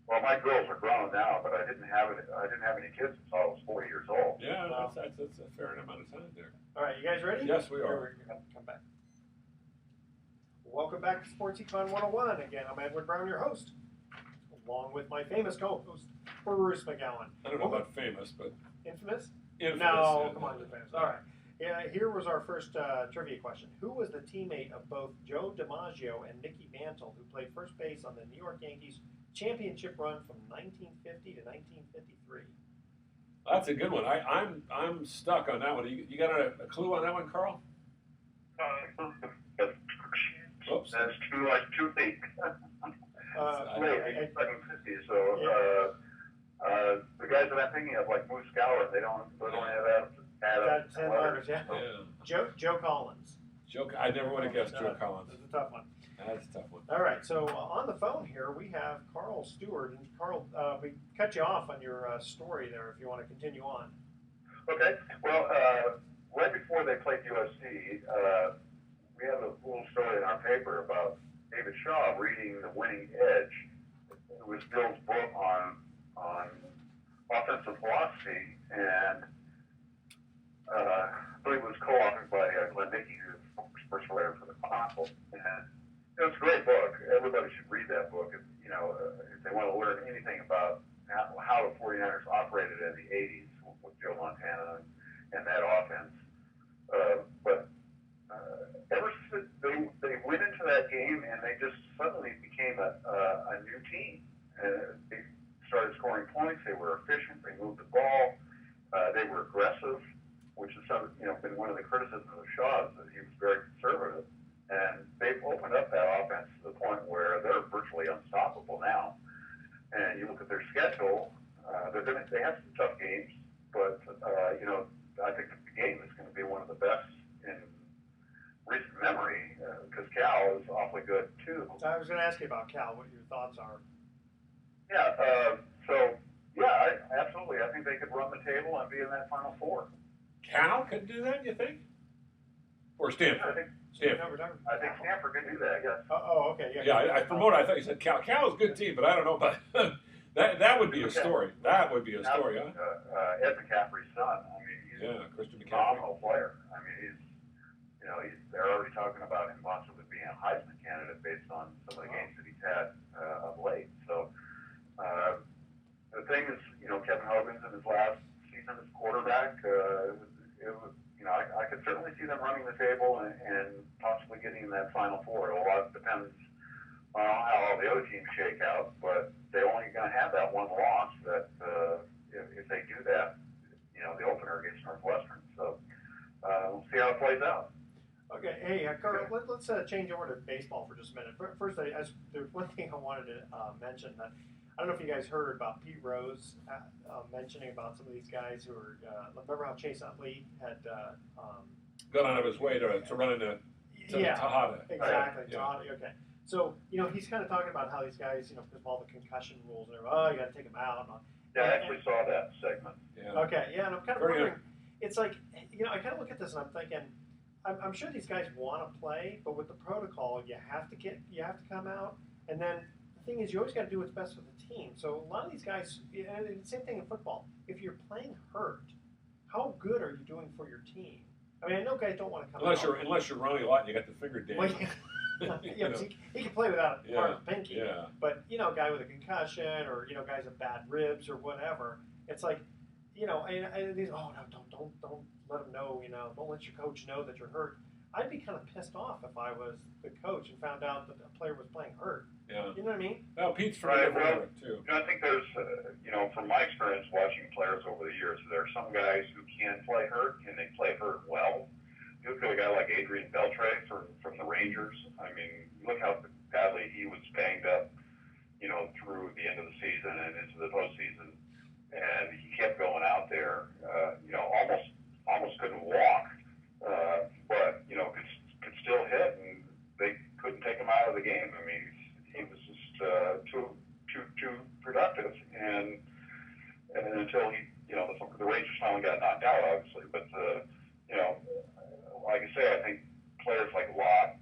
Speaker 3: Well, my girls are grown now, but I didn't have any kids until I was 40 years old.
Speaker 1: Yeah, that's a fair amount of time there.
Speaker 2: All right, you guys ready?
Speaker 1: Yes, we are.
Speaker 2: Come back. Welcome back to Sports Econ 101. Again, I'm Edward Brown, your host, along with my famous co-host, Bruce McGowan.
Speaker 1: I don't know about famous, but
Speaker 2: infamous?
Speaker 1: Infamous.
Speaker 2: No, come on, you're famous. All right. Yeah, here was our first trivia question. Who was the teammate of both Joe DiMaggio and Mickey Mantle, who played first base on the New York Yankees championship run from 1950 to 1953?
Speaker 1: That's a good one. I'm stuck on that one. You got a clue on that one, Carl? Oops.
Speaker 3: That's too big. Late 1950s. So the guys that I'm thinking of, like Moose Gower, they don't have that.
Speaker 2: Got 10 letters, yeah. Joe Collins.
Speaker 1: I never would have guessed Joe Collins.
Speaker 2: That's a tough one.
Speaker 1: That's a tough one.
Speaker 2: All right, so on the phone here we have Carl Steward. And Carl, we cut you off on your story there if you want to continue on.
Speaker 3: Okay. Well, right before they played USC, we have a little story in our paper about David Shaw reading The Winning Edge. was Bill's book on offensive philosophy, and I believe it was co-authored by Glenn Dickey, who's the sports writer for the Chronicle. And it's a great book. Everybody should read that book if they want to learn anything about how the 49ers operated in the 80s with Joe Montana and that offense. But ever since they went into that game and they just suddenly became a new team. They started scoring points. They were efficient. They moved the ball. They were aggressive, which has been one of the criticisms of Shaw, is that he was very conservative. And they've opened up that offense to the point where they're virtually unstoppable now. And you look at their schedule, they have some tough games, but I think the game is going to be one of the best in recent memory, because Cal is awfully good too.
Speaker 2: I was going to ask you about Cal, what your thoughts are.
Speaker 3: Yeah, absolutely. I think they could run the table and be in that Final Four.
Speaker 1: Cal could do that, you think? Or Stanford? Stanford.
Speaker 3: I think Stanford can do that, yes.
Speaker 2: Okay, yeah.
Speaker 1: Yeah, I thought you said Cal. Cal is a good team, but I don't know about that would be a story. That would be a story, huh?
Speaker 3: Ed McCaffrey's son. I mean, he's
Speaker 1: Christian
Speaker 3: a
Speaker 1: McCaffrey.
Speaker 3: phenomenal player. I mean, they're already talking about him possibly being a Heisman candidate based on some of the games that he's had of late. So the thing is, Kevin Hogan's in his last season as quarterback. I could certainly see them running the table and possibly getting in that Final Four. A lot depends on how all the other teams shake out, but they're only going to have that one loss. That if they do that, the opener against Northwestern. So we'll see how it plays out.
Speaker 2: Okay, hey, Carl, let's change over to baseball for just a minute. First, there's one thing I wanted to mention that I don't know if you guys heard about Pete Rose mentioning about some of these guys who are. Remember how Chase Utley had
Speaker 1: gone out of his way to run into Tejada.
Speaker 2: Exactly,
Speaker 1: Yeah.
Speaker 2: Tejada. Okay, so he's kind of talking about how these guys, because of all the concussion rules, and you got to take them out.
Speaker 3: Yeah, I actually saw that segment.
Speaker 1: Yeah.
Speaker 2: Okay, yeah, and I'm kind of wondering. It's like I kind of look at this and I'm thinking. I'm sure these guys want to play, but with the protocol, you have to come out, and then the thing is, you always got to do what's best for the team. So a lot of these guys, and the same thing in football. If you're playing hurt, how good are you doing for your team? I mean, I know guys don't want to come
Speaker 1: Unless
Speaker 2: out.
Speaker 1: Unless you're running a lot and you got the finger down.
Speaker 2: Well, he can play without a part of pinky.
Speaker 1: Yeah.
Speaker 2: But a guy with a concussion, or guys with bad ribs or whatever, it's like, and these, no, don't let them know, don't let your coach know that you're hurt. I'd be kind of pissed off if I was the coach and found out that a player was playing hurt.
Speaker 1: Yeah.
Speaker 2: You know what I mean?
Speaker 1: Well, Pete's from
Speaker 3: Right,
Speaker 1: Florida too.
Speaker 3: I think there's, from my experience watching players over the years, there are some guys who can play hurt and they play hurt well. You look at a guy like Adrian Beltre from the Rangers. I mean, look how badly he was banged up, through the end of the season and into the postseason. And he kept going out there, almost couldn't walk, but could still hit, and they couldn't take him out of the game. I mean, he was just too productive, and until the Rangers finally got knocked out, obviously. But like I say, I think players like Lott,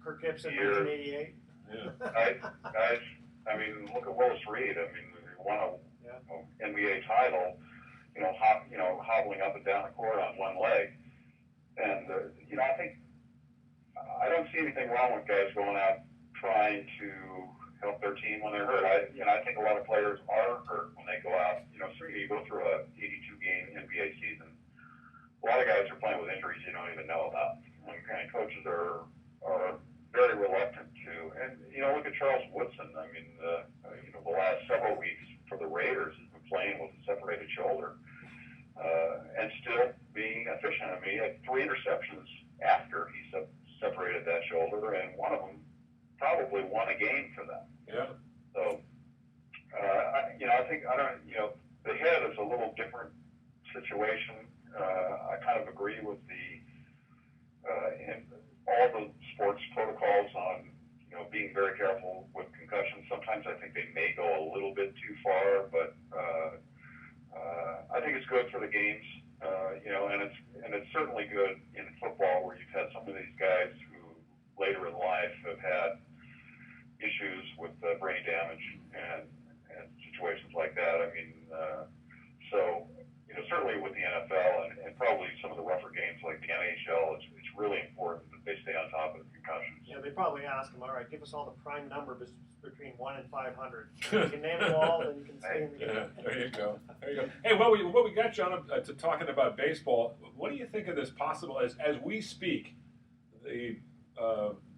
Speaker 2: Kirk Gibson,
Speaker 3: Year,
Speaker 2: 1988.
Speaker 3: guys. I mean, look at Willis Reed. I mean, he won a NBA title, hobbling up and down the court on one leg. And, I don't see anything wrong with guys going out trying to help their team when they're hurt. I think a lot of players are hurt when they go out. You go through a 82-game NBA season. A lot of guys are playing with injuries you don't even know about. And coaches are very reluctant to. And, look at Charles Woodson. I mean, the last several weeks for the Raiders has been playing with a separated shoulder and still being efficient. I mean, he had 3 interceptions after he separated that shoulder, and one of them probably won a game for them.
Speaker 1: Yeah.
Speaker 3: So, the head is a little different situation. I kind of agree with all the sports protocols on, being very careful with concussions. Sometimes I think they may go a little bit too far, but I think it's good for the games, and it's certainly good in football where you've had some of these guys who later in life have had, issues with brain damage and situations like that. I mean, so certainly with the NFL and probably some of the rougher games like the NHL, it's really important that they stay on top of the concussions.
Speaker 2: Yeah, they probably ask them, all right, give us all the prime numbers between 1 and 500. If you can name them all, then you can stay in the game.
Speaker 1: There you go. There you go. Hey, well, we got you on to talking about baseball. What do you think of this possible, as we speak, the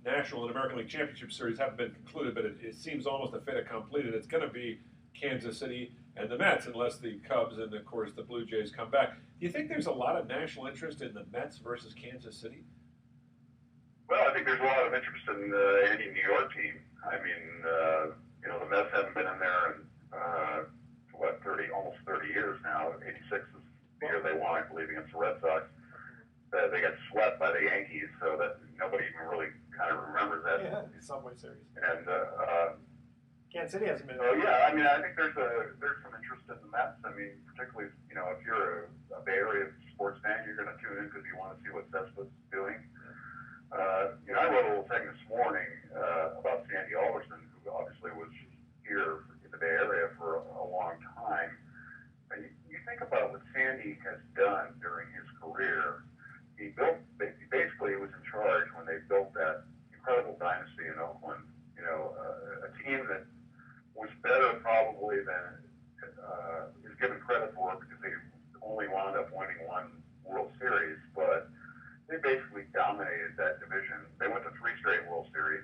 Speaker 1: National and American League Championship Series haven't been concluded, but it seems almost a fait accompli. It's going to be Kansas City and the Mets, unless the Cubs and, of course, the Blue Jays come back. Do you think there's a lot of national interest in the Mets versus Kansas City?
Speaker 3: Well, I think there's a lot of interest in any New York team. I mean, the Mets haven't been in there in, almost 30 years now. 86 is the year they won, I believe, against the Red Sox. They got swept by the Yankees, so that nobody even really kind of remembers that.
Speaker 2: Yeah, the Subway Series.
Speaker 3: And
Speaker 2: Kansas City hasn't been.
Speaker 3: So yeah, I mean, I think there's some interest in the Mets. I mean, particularly if you're a Bay Area sports fan, you're going to tune in because you want to see what Cespedes is doing. I wrote a little thing this morning about Sandy Alderson, who obviously was here in the Bay Area for a long time. And you think about what Sandy has done during his career. He basically was in charge when they built that incredible dynasty in Oakland. A team that was better probably than is given credit for because they only wound up winning one World Series, but they basically dominated that division. They went to 3 straight World Series.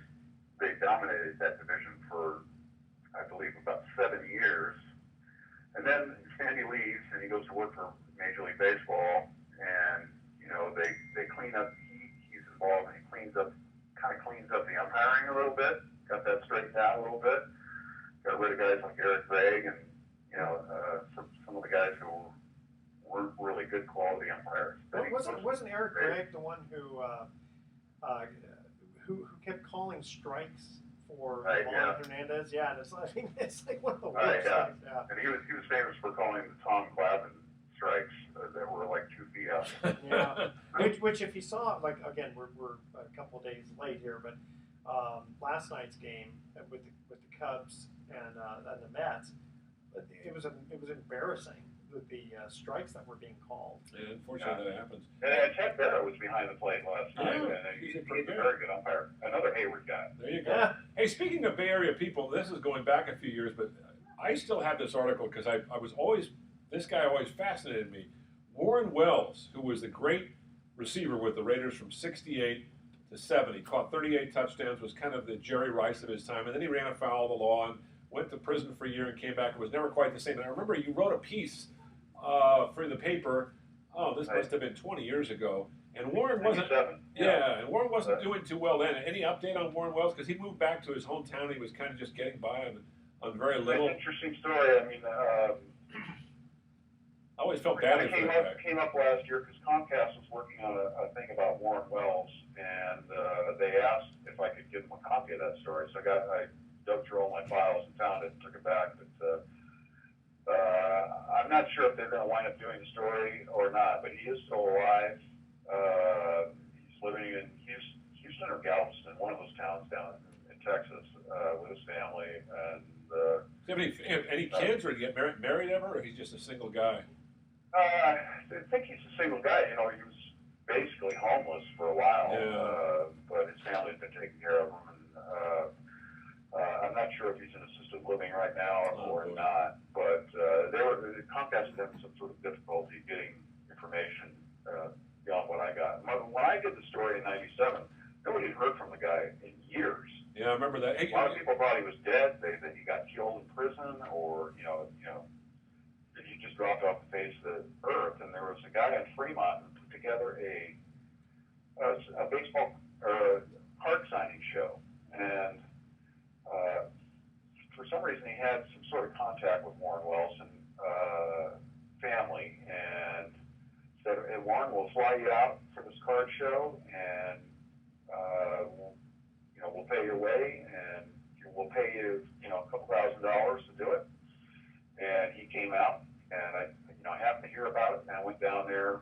Speaker 3: They dominated that division for, I believe, about 7 years. And then Sandy leaves and he goes to work for Major League Baseball, and they clean up. He's involved and he cleans up the umpiring a little bit. Got that straightened out a little bit. Got rid of guys like Eric Gregg and some of the guys who weren't really good quality umpires.
Speaker 2: Wasn't Eric Gregg the one who kept calling strikes for Hernandez? Yeah, it's like one of the worst things. Yeah.
Speaker 3: And he was famous for calling the Tom Glavine strikes that were like 2 feet out.
Speaker 2: Yeah, which if you saw, like, again, we're a couple of days late here, but last night's game with the Cubs and the Mets, it was embarrassing the strikes that were being called.
Speaker 1: Yeah, unfortunately, that happens.
Speaker 3: And Ted Barrett was behind the plate last night, and he's a very good umpire. Another Hayward guy.
Speaker 1: There you go. Yeah. Hey, speaking of Bay Area people, this is going back a few years, but I still have this article because this guy always fascinated me. Warren Wells, who was the great receiver with the Raiders from 68 to 70, caught 38 touchdowns, was kind of the Jerry Rice of his time, and then he ran afoul of the law and went to prison for a year and came back and was never quite the same. And I remember you wrote a piece for the paper. This must have been 20 years ago. And Warren wasn't. And Warren wasn't doing too well then. Any update on Warren Wells? Because he moved back to his hometown. He was kind of just getting by on very little.
Speaker 3: That's an interesting story. I mean,
Speaker 1: I always felt bad for that guy.
Speaker 3: Came up last year because Comcast was working on a thing about Warren Wells, and they asked if I could give them a copy of that story. So I dug through all my files and found it and took it back. But I'm not sure if they're going to wind up doing the story or not, but he is still alive. He's living in Houston or Galveston, one of those towns down in Texas, with his family. And
Speaker 1: do you have any kids, or did he get married ever, or he's just a single guy?
Speaker 3: I think he's a single guy. He was basically homeless for a while, but his family's been taking care of him. And I'm not sure if he's in assisted living right now or not, but Comcast was having some sort of difficulty getting information beyond what I got. When I did the story in '97, nobody had heard from the guy in years.
Speaker 1: Yeah, I remember that.
Speaker 3: A lot of people thought he was dead, that he got killed in prison, or that he just dropped off the face of the earth. And there was a guy in Fremont who put together a baseball card signing show, and for some reason he had some sort of contact with Warren Wells and family, and said, "Hey, Warren, we'll fly you out for this card show, and we'll pay your way, and we'll pay you, a couple $1,000 to do it." And he came out, and I happened to hear about it, and I went down there,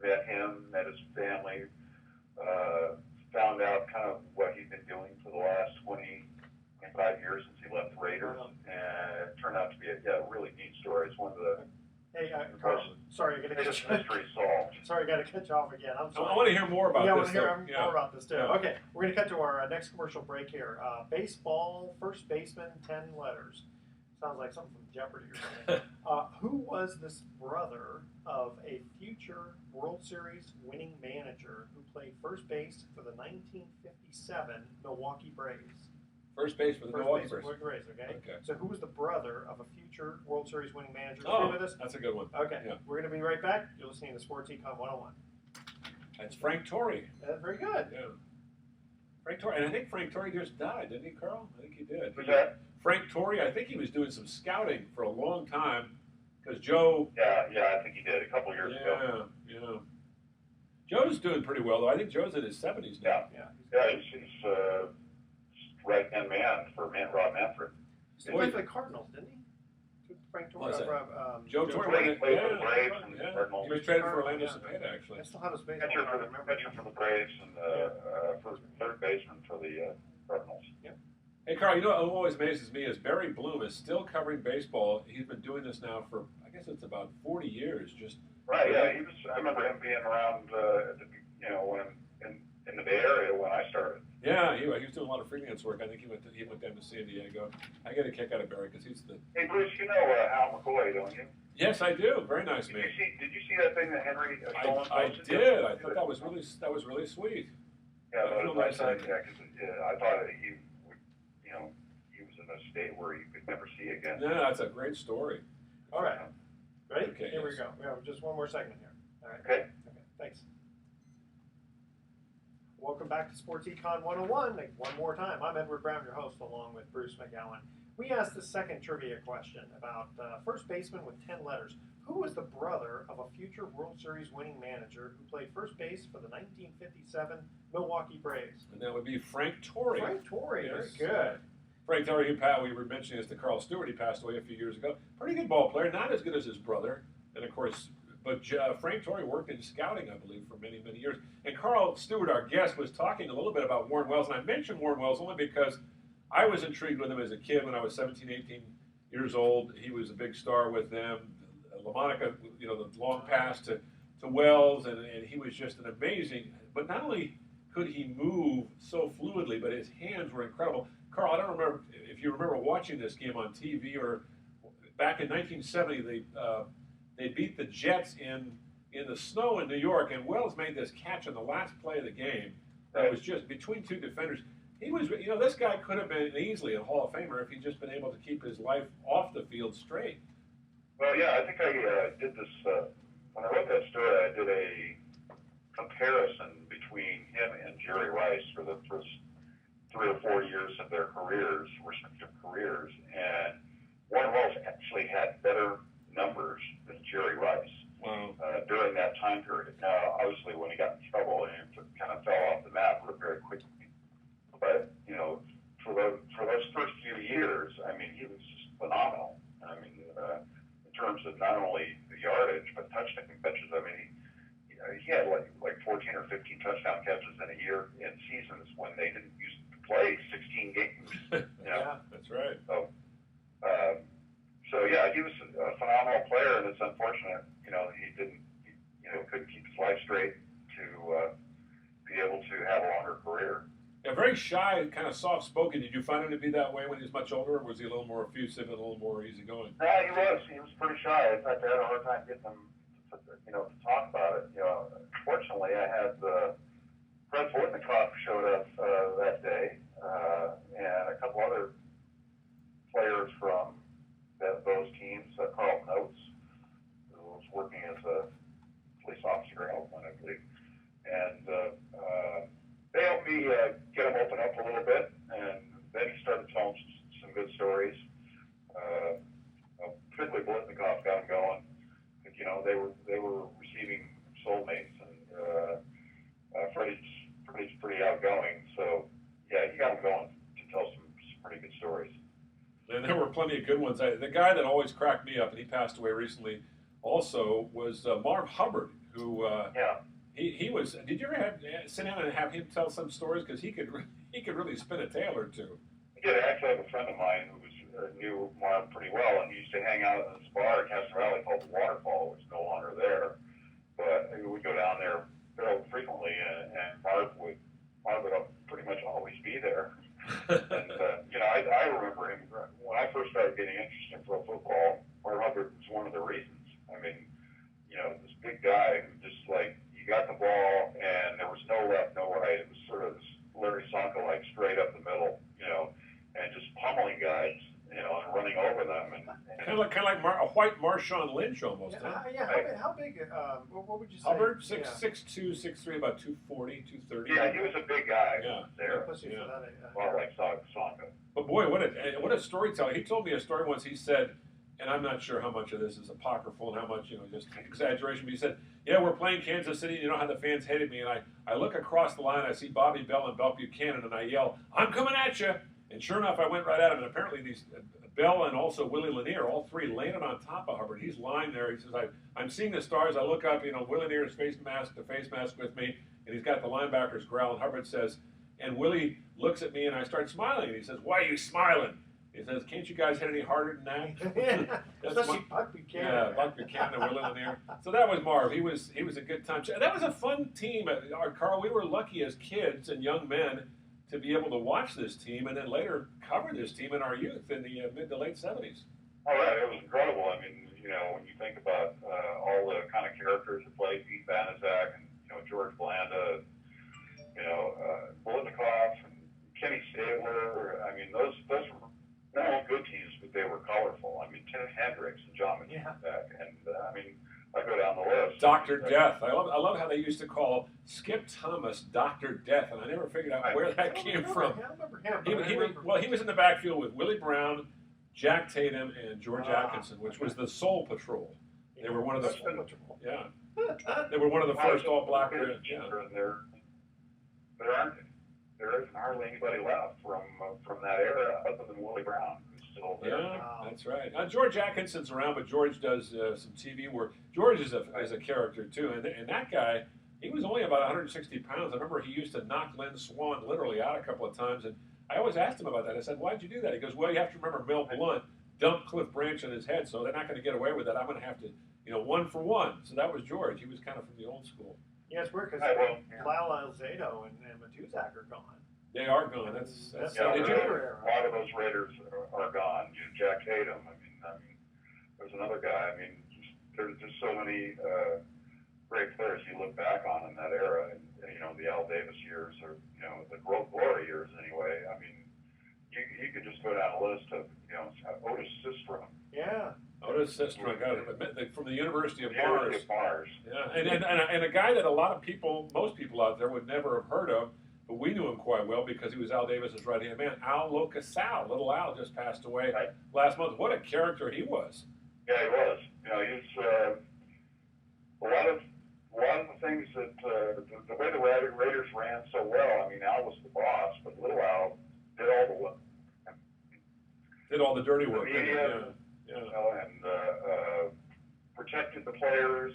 Speaker 3: met him, met his family, found out kind of what he'd been doing for the last 20 25 years since he left the Raiders, and it turned out to be a really neat story. It's one of the
Speaker 2: Hey, Carl, sorry, I got to
Speaker 3: biggest
Speaker 2: cut you.
Speaker 3: mysteries solved.
Speaker 2: Sorry, I got to cut you off again. I'm sorry.
Speaker 1: I want to hear more about
Speaker 2: I
Speaker 1: this.
Speaker 2: want to hear
Speaker 1: though.
Speaker 2: more about this too.
Speaker 1: Yeah.
Speaker 2: Okay, we're going to cut to our next commercial break here. Baseball, first baseman, 10 letters. Sounds like something from Jeopardy or something. Who was this brother of a future World Series winning manager who played first base for the 1957 Milwaukee Braves?
Speaker 1: First base for the
Speaker 2: First
Speaker 1: Milwaukee
Speaker 2: base
Speaker 1: Braves.
Speaker 2: for the Braves, okay?
Speaker 1: Okay.
Speaker 2: So who was the brother of a future World Series winning manager? Stay
Speaker 1: Oh,
Speaker 2: with us.
Speaker 1: that's a good one.
Speaker 2: Okay,
Speaker 1: Yeah.
Speaker 2: we're going to be right back. You're listening to Sports Econ 101.
Speaker 1: That's Frank Torrey.
Speaker 2: Very good.
Speaker 1: Yeah. Frank Torrey, and I think Frank Torrey just died, didn't he, Carl? I think he did.
Speaker 3: Who's that?
Speaker 1: Frank Torrey, I think he was doing some scouting for a long time because Joe.
Speaker 3: Yeah, I think he did a couple years ago.
Speaker 1: Yeah. Joe's doing pretty well though. I think Joe's in his 70s now.
Speaker 3: Yeah, he's right-hand man for Rob Manfred.
Speaker 2: He played for the Cardinals, didn't he? Frank Torrey.
Speaker 1: Was it?
Speaker 2: Joe
Speaker 3: Torrey played for the Braves and
Speaker 1: Yeah.
Speaker 3: Cardinals.
Speaker 1: He was traded for Orlando
Speaker 2: Yeah.
Speaker 1: Cepeda, actually.
Speaker 2: I still have his baseball
Speaker 3: Pitcher
Speaker 2: card,
Speaker 3: for
Speaker 2: I remember.
Speaker 3: the Braves and for third baseman for the Cardinals.
Speaker 1: Hey, Carl, you know what always amazes me is Barry Bloom is still covering baseball. He's been doing this now for, I guess it's about 40 years. Just
Speaker 3: Right. Yeah, he was. I remember him being around. When in the Bay Area when I started.
Speaker 1: yeah, he was doing a lot of freelance work. I think he went down to San Diego. I get a kick out of Barry because he's the.
Speaker 3: Hey Bruce, you know Al McCoy, don't you?
Speaker 1: Yes, I do. Very nice man.
Speaker 3: Did you see that thing that Henry Stolen
Speaker 1: I
Speaker 3: posted?
Speaker 1: did. I thought that was really sweet.
Speaker 3: Yeah, that was nice.
Speaker 1: Nice.
Speaker 3: Yeah, because I thought that he would, he was in a state where you could never see again.
Speaker 1: Yeah, that's a great story.
Speaker 2: All right. Ready?
Speaker 1: Okay,
Speaker 2: Here we
Speaker 1: yes.
Speaker 2: go. We have just one more segment here. All right.
Speaker 3: Okay.
Speaker 2: Thanks. Welcome back to Sports Econ 101. One more time. I'm Edward Brown, your host, along with Bruce McGowan. We asked the second trivia question about first baseman with 10 letters. Who was the brother of a future World Series winning manager who played first base for the 1957 Milwaukee Braves?
Speaker 1: And that would be Frank Torrey.
Speaker 2: Frank Torrey.
Speaker 1: Yes.
Speaker 2: Very good.
Speaker 1: Frank Torrey, we were mentioning this to Carl Steward. He passed away a few years ago. Pretty good ball player, not as good as his brother. And of course, but Frank Torrey worked in scouting, I believe, for many, many years. And Carl Steward, our guest, was talking a little bit about Warren Wells. And I mentioned Warren Wells only because I was intrigued with him as a kid when I was 17, 18 years old. He was a big star with them. LaMonica, the long pass to Wells, and he was just an amazing. But not only could he move so fluidly, but his hands were incredible. Carl, I don't remember if you remember watching this game on TV or back in 1970. They beat the Jets in the snow in New York, and Wells made this catch on the last play of the game. That was just between two defenders. He was, this guy could have been easily a Hall of Famer if he'd just been able to keep his life off the field straight.
Speaker 3: Well, yeah, I think I did this, when I wrote that story, I did a comparison between him and Jerry Rice for the first 3 or 4 years of their respective careers, and Warren Wells actually had better numbers than Jerry Rice during that time period. Now, obviously, when he got in trouble, he kind of fell off the map very quickly. But, for those first few years, I mean, he was just phenomenal. I mean, in terms of not only the yardage, but touchdown catches. I mean, he had like 14 or 15 touchdown catches in a year in seasons when they didn't used to play 16 games.
Speaker 1: Yeah, that's right.
Speaker 3: So yeah, he was a phenomenal player, and it's unfortunate, couldn't keep his life straight to be able to have a longer career.
Speaker 1: Yeah, very shy, kind of soft-spoken. Did you find him to be that way when he was much older, or was he a little more effusive and a little more easygoing?
Speaker 3: No, he was. He was pretty shy. In fact, I had a hard time getting him, to talk about it. Fortunately, I had Fred Fortnikoff showed up that day, and a couple other players from those teams. Carl Notes, who was working as a police officer in Oakland, I believe, and they helped me get him open up a little bit, and then he started telling some good stories. Particularly Blitnikoff got him going. They were receiving soulmates, and Freddie's pretty outgoing. So yeah, he got him going to tell some pretty good stories.
Speaker 1: And there were plenty of good ones. The guy that always cracked me up, and he passed away recently, also was Marv Hubbard, who he was. Did you ever sit down and have him tell some stories? Because he could really spin a tale or two.
Speaker 3: I did actually have a friend of mine who knew Marv pretty well, and he used to hang out at this bar in Castro Valley called the Waterfall, which is no longer there. But we would go down there fairly frequently, and Marv would pretty much always be there. And I remember him when I first started getting interested in pro football. Marv Hubbard was one of the reasons. I mean, this big guy who just you got the ball and there was no left, no right. It was sort of this Larry Sonko straight up the middle, and just pummeling guys, and running over them. And
Speaker 1: kind of like a white Marshawn Lynch almost.
Speaker 2: Yeah, how big? What would you say?
Speaker 1: Hubbard, 6'2", 6'3", about 240, 230.
Speaker 3: Yeah, he was a big guy.
Speaker 1: Yeah.
Speaker 3: There.
Speaker 2: Yeah.
Speaker 3: A lot like Sonko.
Speaker 1: But boy, what a storyteller. He told me a story once. He said, and I'm not sure how much of this is apocryphal and how much, just exaggeration, but he said, yeah, we're playing Kansas City, you know how the fans hated me, and I look across the line, I see Bobby Bell and Bell Buchanan, and I yell, I'm coming at you! And sure enough, I went right at him, and apparently these, Bell and also Willie Lanier, all three landed on top of Hubbard. He's lying there, he says, I'm seeing the stars, I look up, Willie Lanier's face mask with me, and he's got the linebackers growl, and Hubbard says, and Willie looks at me, and I start smiling, and he says, why are you smiling? He says, can't you guys hit any harder than that?
Speaker 2: Especially Buck Buchanan.
Speaker 1: Yeah, Buck Buchanan and Willie Lanier. So that was Marv. He was a good time. That was a fun team. Carl, we were lucky as kids and young men to be able to watch this team and then later cover this team in our youth in the mid to late 70s.
Speaker 3: Oh, right. It was incredible. I mean, when you think about all the kind of characters that played, Pete Banaszak and, George Blanda, Bolitnikoff and Kenny Stabler. I mean, those were not all good teams, but they were colorful. I mean, Tim Hendricks and John McKinnon, and I go down the list.
Speaker 1: Dr. Death. I love how they used to call Skip Thomas Dr. Death, and I never figured out where that came from.
Speaker 2: I remember him.
Speaker 1: He was in the backfield with Willie Brown, Jack Tatum, and George Atkinson, which was the Soul Patrol. They were one of the They were one of the first all-black.
Speaker 3: Yeah. There isn't hardly anybody left from that era other than Willie Brown, who's still there.
Speaker 1: Yeah, that's right. George Atkinson's around, but George does some TV work. George is a character too, and that guy, he was only about 160 pounds. I remember he used to knock Lynn Swann literally out a couple of times, and I always asked him about that. I said, "Why'd you do that?" He goes, "Well, you have to remember Mel Blount dumped Cliff Branch on his head, so they're not going to get away with that. I'm going to have to, 1 for 1." So that was George. He was kind of from the old school.
Speaker 2: Yeah, it's weird because Lyle Alzado and Matuzak are gone.
Speaker 1: They are gone. That's
Speaker 3: a lot of those Raiders are gone. Jack Tatum. I mean, there's another guy. I mean, there's just so many great players you look back on in that era, and the Al Davis years, or the glory years anyway. I mean, you could just go down a list of Otis Sistrom.
Speaker 2: Yeah.
Speaker 1: Otis Sistrom, from the University of
Speaker 3: Mars.
Speaker 1: Yeah, and a guy that most people out there would never have heard of, but we knew him quite well because he was Al Davis's right-hand man. Al Locasal, little Al, just passed away last month. What a character he was.
Speaker 3: Yeah, he was. He's a lot of the things that the way the Raiders ran so well. I mean, Al was the boss, but little Al did all the work.
Speaker 1: Did all the dirty work.
Speaker 3: The media, and protected the players.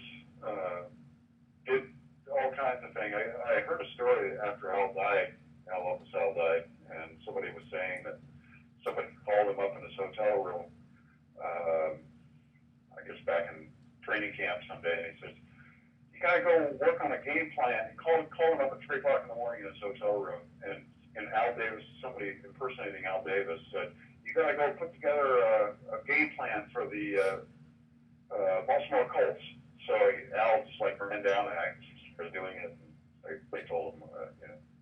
Speaker 3: Did all kinds of things. I heard a story after Al Locasal died, and somebody was saying that somebody called him up in his hotel room, I guess back in training camp someday, and he says, "You gotta go work on a game plan." He called him up at 3 o'clock in the morning in his hotel room, and Al Davis, somebody impersonating Al Davis, said, "You gotta go put together a game plan for the Baltimore Colts." So Al just ran down and I was doing it. And they told him,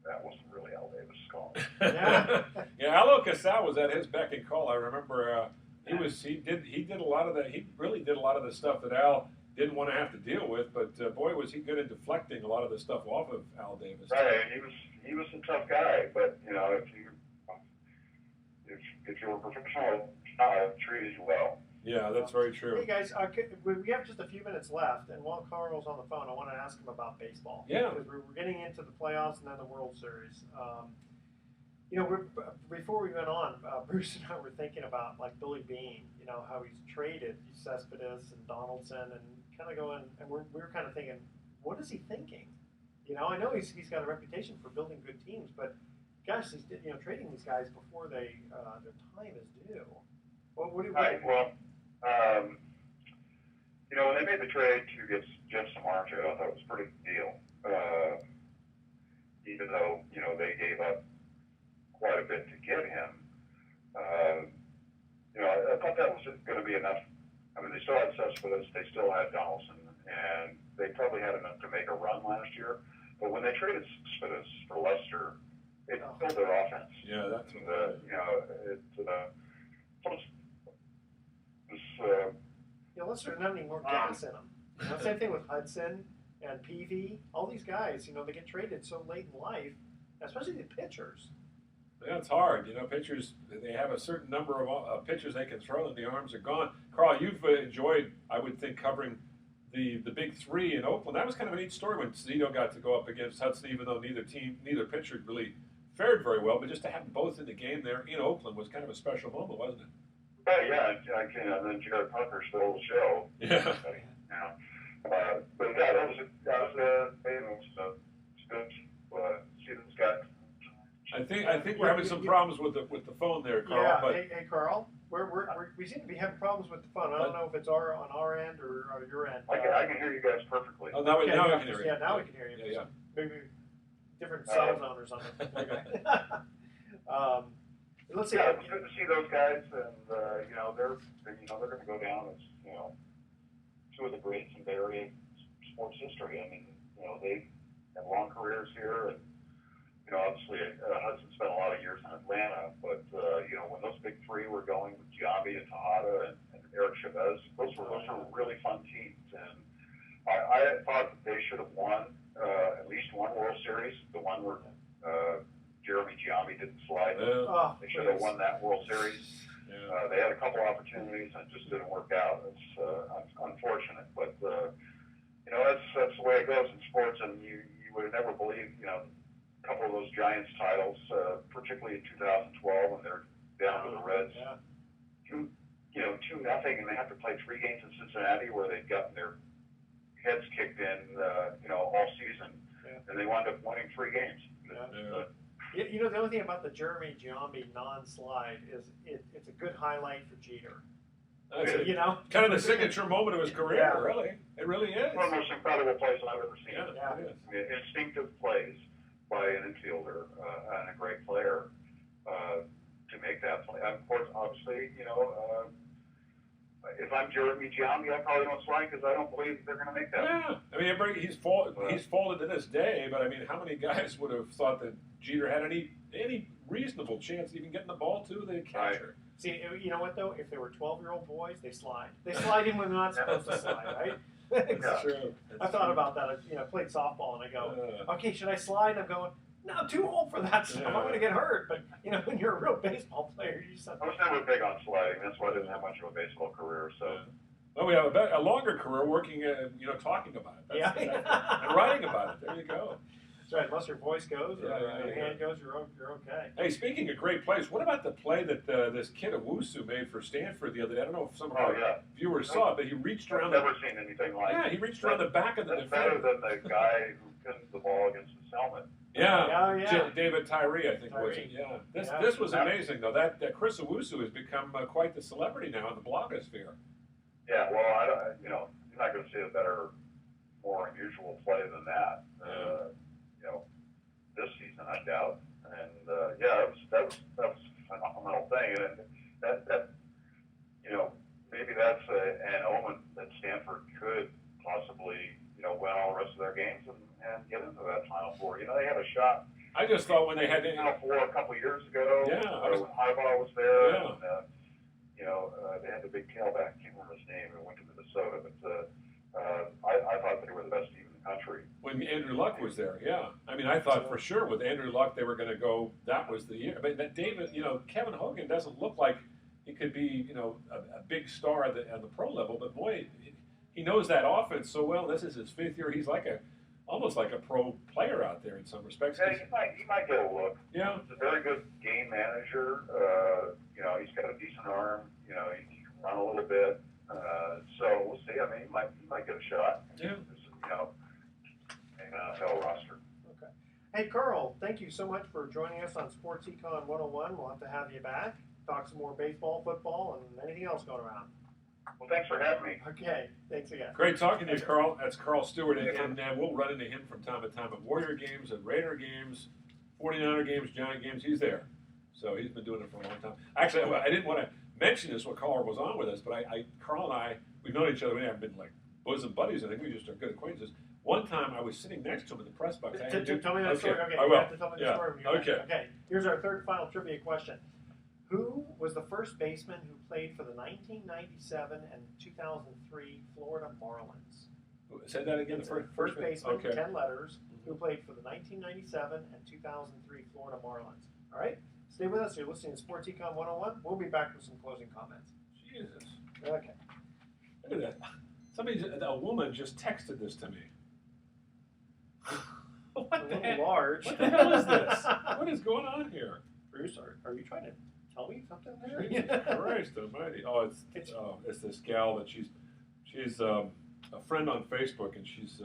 Speaker 3: that wasn't really Al Davis' call.
Speaker 1: Yeah, Al Locasal was at his beck and call. I remember he did a lot of that. He really did a lot of the stuff that Al didn't want to have to deal with. But boy, was he good at deflecting a lot of the stuff off of Al Davis.
Speaker 3: Right, he was a tough guy. But if you were professional, treated you well.
Speaker 1: Yeah, that's very true.
Speaker 2: Hey guys, we have just a few minutes left, and while Carl's on the phone, I want to ask him about baseball.
Speaker 1: Yeah.
Speaker 2: Because we're getting into the playoffs and then the World Series. Before we went on, Bruce and I were thinking about Billy Beane. How he's traded Cespedes and Donaldson, and kind of going, and we were kind of thinking, what is he thinking? I know he's got a reputation for building good teams, but gosh, trading these guys before their time is due. What do you?
Speaker 3: Right. Well, when they made the trade to get Jeff Samardzija, I thought it was a pretty good deal. Even though they gave up quite a bit to get him. I thought that was going to be enough. I mean, they still had Cespedes, they still had Donaldson, and they probably had enough to make a run last year. But when they traded Cespedes for Lester, it killed their offense.
Speaker 1: Yeah, that's
Speaker 3: and,
Speaker 2: Lester didn't have any more gas in them. Same thing with Hudson and Peavy. All these guys, they get traded so late in life, especially the pitchers.
Speaker 1: Yeah, it's hard. Pitchers, they have a certain number of pitchers they can throw and the arms are gone. Carl, you've enjoyed, I would think, covering the big three in Oakland. That was kind of a neat story when Zito got to go up against Hudson, even though neither pitcher really fared very well. But just to have them both in the game there in Oakland was kind of a special moment, wasn't it?
Speaker 3: Oh, yeah. And then Jared Parker stole the show.
Speaker 1: Yeah.
Speaker 3: But yeah, that was good. See those guys.
Speaker 1: I think we're having some problems with the phone there, Carl.
Speaker 2: Yeah.
Speaker 1: But
Speaker 2: Hey, Carl. We seem to be having problems with the phone. I don't know if it's on our end or your end.
Speaker 3: I can hear you guys perfectly.
Speaker 1: oh, now we can hear you.
Speaker 2: Yeah, now we can hear you.
Speaker 1: Yeah.
Speaker 2: Maybe different cell zone or something. Okay. Let's see.
Speaker 3: Yeah, it's good to see those guys, and they're going to go down as two of the greats in Bay Area sports history. I mean, they have long careers here, and obviously Hudson spent a lot of years in Atlanta, but when those big three were going with Giambi and Tejada and Eric Chavez, those were really fun teams, and I thought that they should have won at least one World Series, the one where Jeremy Giambi didn't slide. They should have won that World Series.
Speaker 1: Yeah.
Speaker 3: They had a couple opportunities and it just didn't work out. It's unfortunate, but that's the way it goes in sports, and you would have never believed a couple of those Giants titles, particularly in 2012 when they're down to the Reds, 2-0, and they have to play 3 games in Cincinnati where they've gotten their heads kicked in, all season, and they wound up winning 3 games.
Speaker 2: The only thing about the Jeremy Giambi non-slide is it's a good highlight for Jeter.
Speaker 1: Kind of the signature moment of his career, really. It really is.
Speaker 3: One of the most incredible plays I've ever seen.
Speaker 1: Yeah, it is.
Speaker 3: I mean, instinctive plays by an infielder and a great player to make that play. Of course, obviously, if I'm Jeremy Giambi, I probably don't slide because I don't believe they're going to make that.
Speaker 1: Yeah, I mean, he's folded to this day, but I mean, how many guys would have thought that Jeter had any reasonable chance of even getting the ball to the catcher?
Speaker 2: See, you know what though? If they were 12-year-old boys, they slide. They slide in when they're not supposed to slide, right?
Speaker 1: That's true.
Speaker 2: I thought about that. I played softball and I go, okay, should I slide? And I'm going, no, I'm too old for that stuff. I'm going to get hurt. But when you're a real baseball player, you just have
Speaker 3: I was never big on sliding. That's why I didn't have much of a baseball career. So.
Speaker 1: Well, we have a longer career working, talking about it. And writing about it. There you go.
Speaker 2: That's right. Unless your voice goes or your hand goes, you're okay.
Speaker 1: Hey, speaking of great plays, what about the play that this kid Owusu made for Stanford the other day? I don't know if some of our viewers saw it, but he reached around.
Speaker 3: I've never seen anything like.
Speaker 1: Yeah, he reached around the back of the defender.
Speaker 3: Better than the guy who pinned the ball against his helmet.
Speaker 1: Yeah. David Tyree, I think was it. Yeah. This was amazing though. That Chris Owusu has become quite the celebrity now in the blogosphere.
Speaker 3: Yeah, well, you're not going to see a better, more unusual play than that. This season, I doubt. And that was a phenomenal thing, and that maybe that's an omen that Stanford could possibly win all the rest of their games and get into that Final Four. They had a shot.
Speaker 1: I just thought when they had
Speaker 3: Final Four a couple of years ago, when Highball was there, and they had the big tailback. I can't remember his name. It went to Minnesota, but I thought they were the best team in the country.
Speaker 1: When Andrew Luck was there, I mean, I thought for sure with Andrew Luck they were going to go. That was the year. But that David, Kevin Hogan doesn't look like he could be, a big star at the pro level. But boy, he knows that offense so well. This is his 5th year. He's almost like a pro player out there in some respects.
Speaker 3: Yeah, he might get a look.
Speaker 1: Yeah,
Speaker 3: he's a very good game manager. He's got a decent arm. He can run a little bit. So we'll see. I mean, he might get a shot.
Speaker 1: Yeah.
Speaker 3: NFL roster.
Speaker 2: Okay. Hey, Carl, thank you so much for joining us on Sports Econ 101. We'll have to have you back. Talk some more baseball, football, and anything else going around.
Speaker 3: Well, thanks for having me.
Speaker 2: Okay, thanks again.
Speaker 1: Great talking to you, Carl. That's Carl Steward, and we'll run into him from time to time at Warrior games, at Raider games, 49er games, Giant games. He's there. So he's been doing it for a long time. Actually, I didn't want to mention this when Carl was on with us, but Carl and I, we've known each other. We haven't been like bosom buddies. I think we just are good acquaintances. One time I was sitting next to him in the press box.
Speaker 2: Tell me that story. Okay,
Speaker 1: I
Speaker 2: you
Speaker 1: will.
Speaker 2: have to tell me the story. When you're
Speaker 1: Okay.
Speaker 2: back. Okay, here's our third final trivia question. Who was the first baseman who played for the 1997 and 2003 Florida Marlins?
Speaker 1: Say that again.
Speaker 2: First baseman,
Speaker 1: Okay.
Speaker 2: 10 letters, who played for the 1997 and 2003 Florida Marlins. All right? Stay with us. You're listening to Sports Econ 101. We'll be back with some closing comments.
Speaker 1: Jesus.
Speaker 2: Okay.
Speaker 1: Look at that. A woman just texted this to me. What
Speaker 2: A
Speaker 1: the
Speaker 2: little
Speaker 1: heck?
Speaker 2: large.
Speaker 1: What the hell is this? What is going on here?
Speaker 2: Bruce, are you trying to tell me something
Speaker 1: Jesus
Speaker 2: there?
Speaker 1: Christ almighty. Oh, it's this gal that she's a friend on Facebook, and she's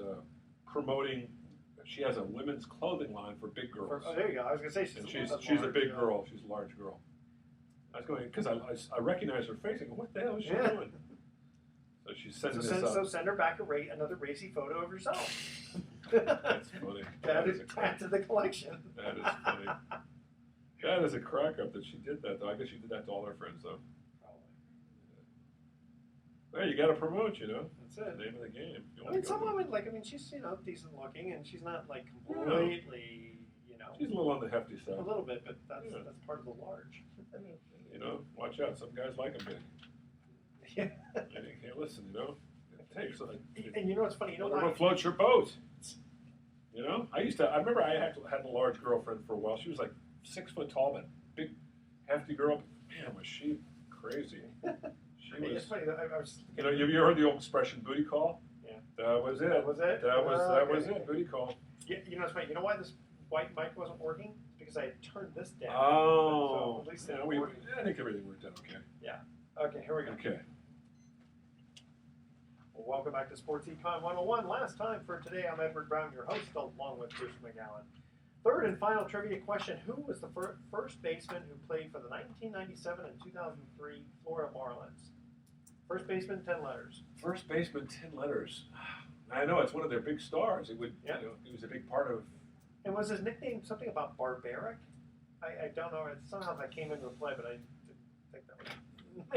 Speaker 1: promoting. She has a women's clothing line for big girls.
Speaker 2: Oh, there you go. I was going to say
Speaker 1: And
Speaker 2: she's
Speaker 1: she's a big girl. She's a large girl. I was going because I recognize her face. I go, what the hell is she doing? So she's sending this up.
Speaker 2: So send her back another racy photo of yourself.
Speaker 1: That's funny.
Speaker 2: That is
Speaker 1: a crack.
Speaker 2: add to the collection.
Speaker 1: That is funny. That is a crack up that she did that, though. I guess she did that to all her friends, though. Well, you got to promote, you know.
Speaker 2: That's it.
Speaker 1: The name of the game.
Speaker 2: I mean, some women, she's, decent looking, and she's not, completely,
Speaker 1: She's a little on the hefty
Speaker 2: a
Speaker 1: side.
Speaker 2: little bit, but that's part of the large.
Speaker 1: You know, watch out. Some guys like them big.
Speaker 2: Yeah.
Speaker 1: And you can't listen, you know. It takes
Speaker 2: And you know what's funny? You know
Speaker 1: whatever
Speaker 2: why?
Speaker 1: floats your boat. You know, I remember I had a large girlfriend for a while. She was like 6 foot tall, but big, hefty girl. Man, was she crazy. She was.
Speaker 2: It's funny. I was.
Speaker 1: You know, have you heard the old expression "booty call"?
Speaker 2: Yeah.
Speaker 1: That was it.
Speaker 2: That was it.
Speaker 1: That was
Speaker 2: Okay.
Speaker 1: it. Booty call.
Speaker 2: Yeah, you know what's funny? You know why this white mic wasn't working? It's because I had turned this down.
Speaker 1: Oh.
Speaker 2: So at least
Speaker 1: Yeah,
Speaker 2: it's working.
Speaker 1: I think everything worked out okay.
Speaker 2: Okay, here we go.
Speaker 1: Okay.
Speaker 2: Well, welcome back to Sports Econ 101. Last time for today, I'm Edward Brown, your host, along with Bruce McGowan. Third and final trivia question: who was the first baseman who played for the 1997 and 2003 Florida Marlins? First baseman, 10 letters.
Speaker 1: First baseman, 10 letters. I know it's one of their big stars. It would.
Speaker 2: Yeah.
Speaker 1: You know, he was a big part of.
Speaker 2: And was his nickname something about barbaric? I don't know. Somehow that came into play, but I didn't think that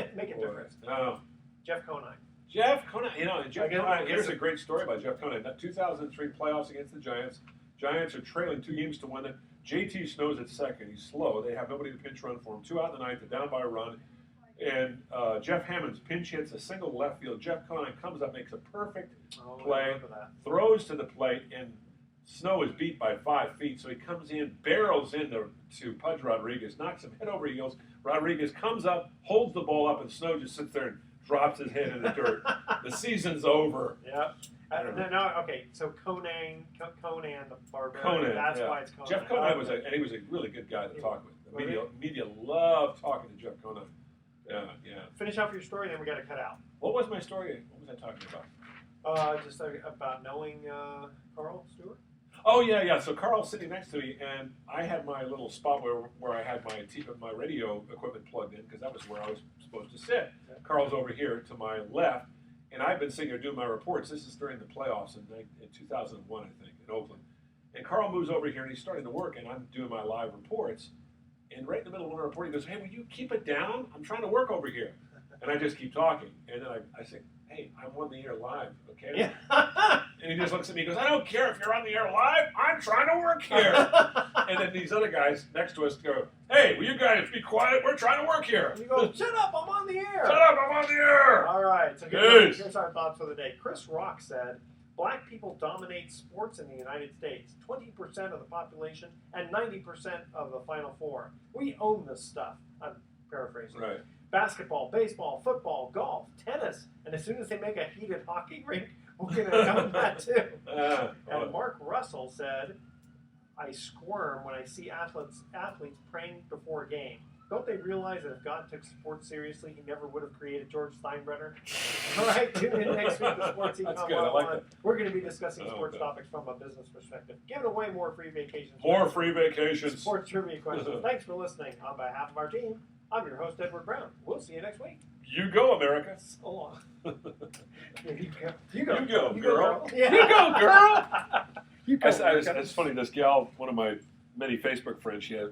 Speaker 2: would make a difference.
Speaker 1: Oh.
Speaker 2: Jeff Conine.
Speaker 1: Jeff Conine, you know, Jeff
Speaker 2: Again,
Speaker 1: Conine, here's
Speaker 2: listen.
Speaker 1: a great story about Jeff Conine. That 2003 playoffs against the Giants. Giants are trailing 2-1. JT Snow's at second. He's slow. They have nobody to pinch run for him. 2 out in the ninth. They're down by a run. And Jeff Hammond's pinch hits a single left field. Jeff Conine comes up, makes a perfect play,
Speaker 2: I remember that.
Speaker 1: throws to the plate, and Snow is beat by 5 feet. So he comes in, barrels into Pudge Rodriguez, knocks him head over heels. Rodriguez comes up, holds the ball up, and Snow just sits there and drops his head in the dirt. The season's over.
Speaker 2: Yeah. No, okay, so Conan the Barbarian.
Speaker 1: Conan,
Speaker 2: That's
Speaker 1: yeah.
Speaker 2: why it's Conan.
Speaker 1: Jeff Conine was a really good guy to talk with. The media loved talking to Jeff Conine. Yeah.
Speaker 2: Finish off your story, then we got to cut out.
Speaker 1: What was my story? What was I talking about?
Speaker 2: Just about knowing Carl Steward.
Speaker 1: Oh yeah. So Carl's sitting next to me, and I had my little spot where I had my radio equipment plugged in because that was where I was supposed to sit. Carl's over here to my left, and I've been sitting here doing my reports. This is during the playoffs in 2001, I think, in Oakland. And Carl moves over here, and he's starting to work, and I'm doing my live reports. And right in the middle of one report, he goes, "Hey, will you keep it down? I'm trying to work over here." And I just keep talking. And then I say, "Hey, I'm on the air live, okay?"
Speaker 2: Yeah.
Speaker 1: And he just looks at me and goes, "I don't care if you're on the air live. I'm trying to work here." And then these other guys next to us go, "Hey, will you guys be quiet? We're trying to work here."
Speaker 2: You go, "Shut up, I'm on the air."
Speaker 1: "Shut up, I'm on the air."
Speaker 2: All right, so
Speaker 1: Yes.
Speaker 2: here's our thoughts for the day. Chris Rock said, "Black people dominate sports in the United States. 20% of the population and 90% of the Final Four. We own this stuff." I'm paraphrasing.
Speaker 1: Right.
Speaker 2: Basketball, baseball, football, golf, tennis, and as soon as they make a heated hockey rink, we're going to own that too. And Mark Russell said, "I squirm when I see athletes praying before a game. Don't they realize that if God took sports seriously, he never would have created George Steinbrenner? All right, tune in next week to Sports
Speaker 1: That's
Speaker 2: Econ
Speaker 1: good. I like
Speaker 2: 101.
Speaker 1: that.
Speaker 2: We're going to be discussing
Speaker 1: Oh,
Speaker 2: sports
Speaker 1: good.
Speaker 2: topics from a business perspective, giving away more free vacations.
Speaker 1: More free vacations.
Speaker 2: Sports trivia questions. Thanks for listening. On behalf of our team, I'm your host, Edward Brown. We'll see you next week.
Speaker 1: You go, America.
Speaker 2: So long. Yeah, you go.
Speaker 1: You go, girl.
Speaker 2: Yeah.
Speaker 1: You go, girl.
Speaker 2: You go,
Speaker 1: It's funny. This gal, one of my many Facebook friends, she had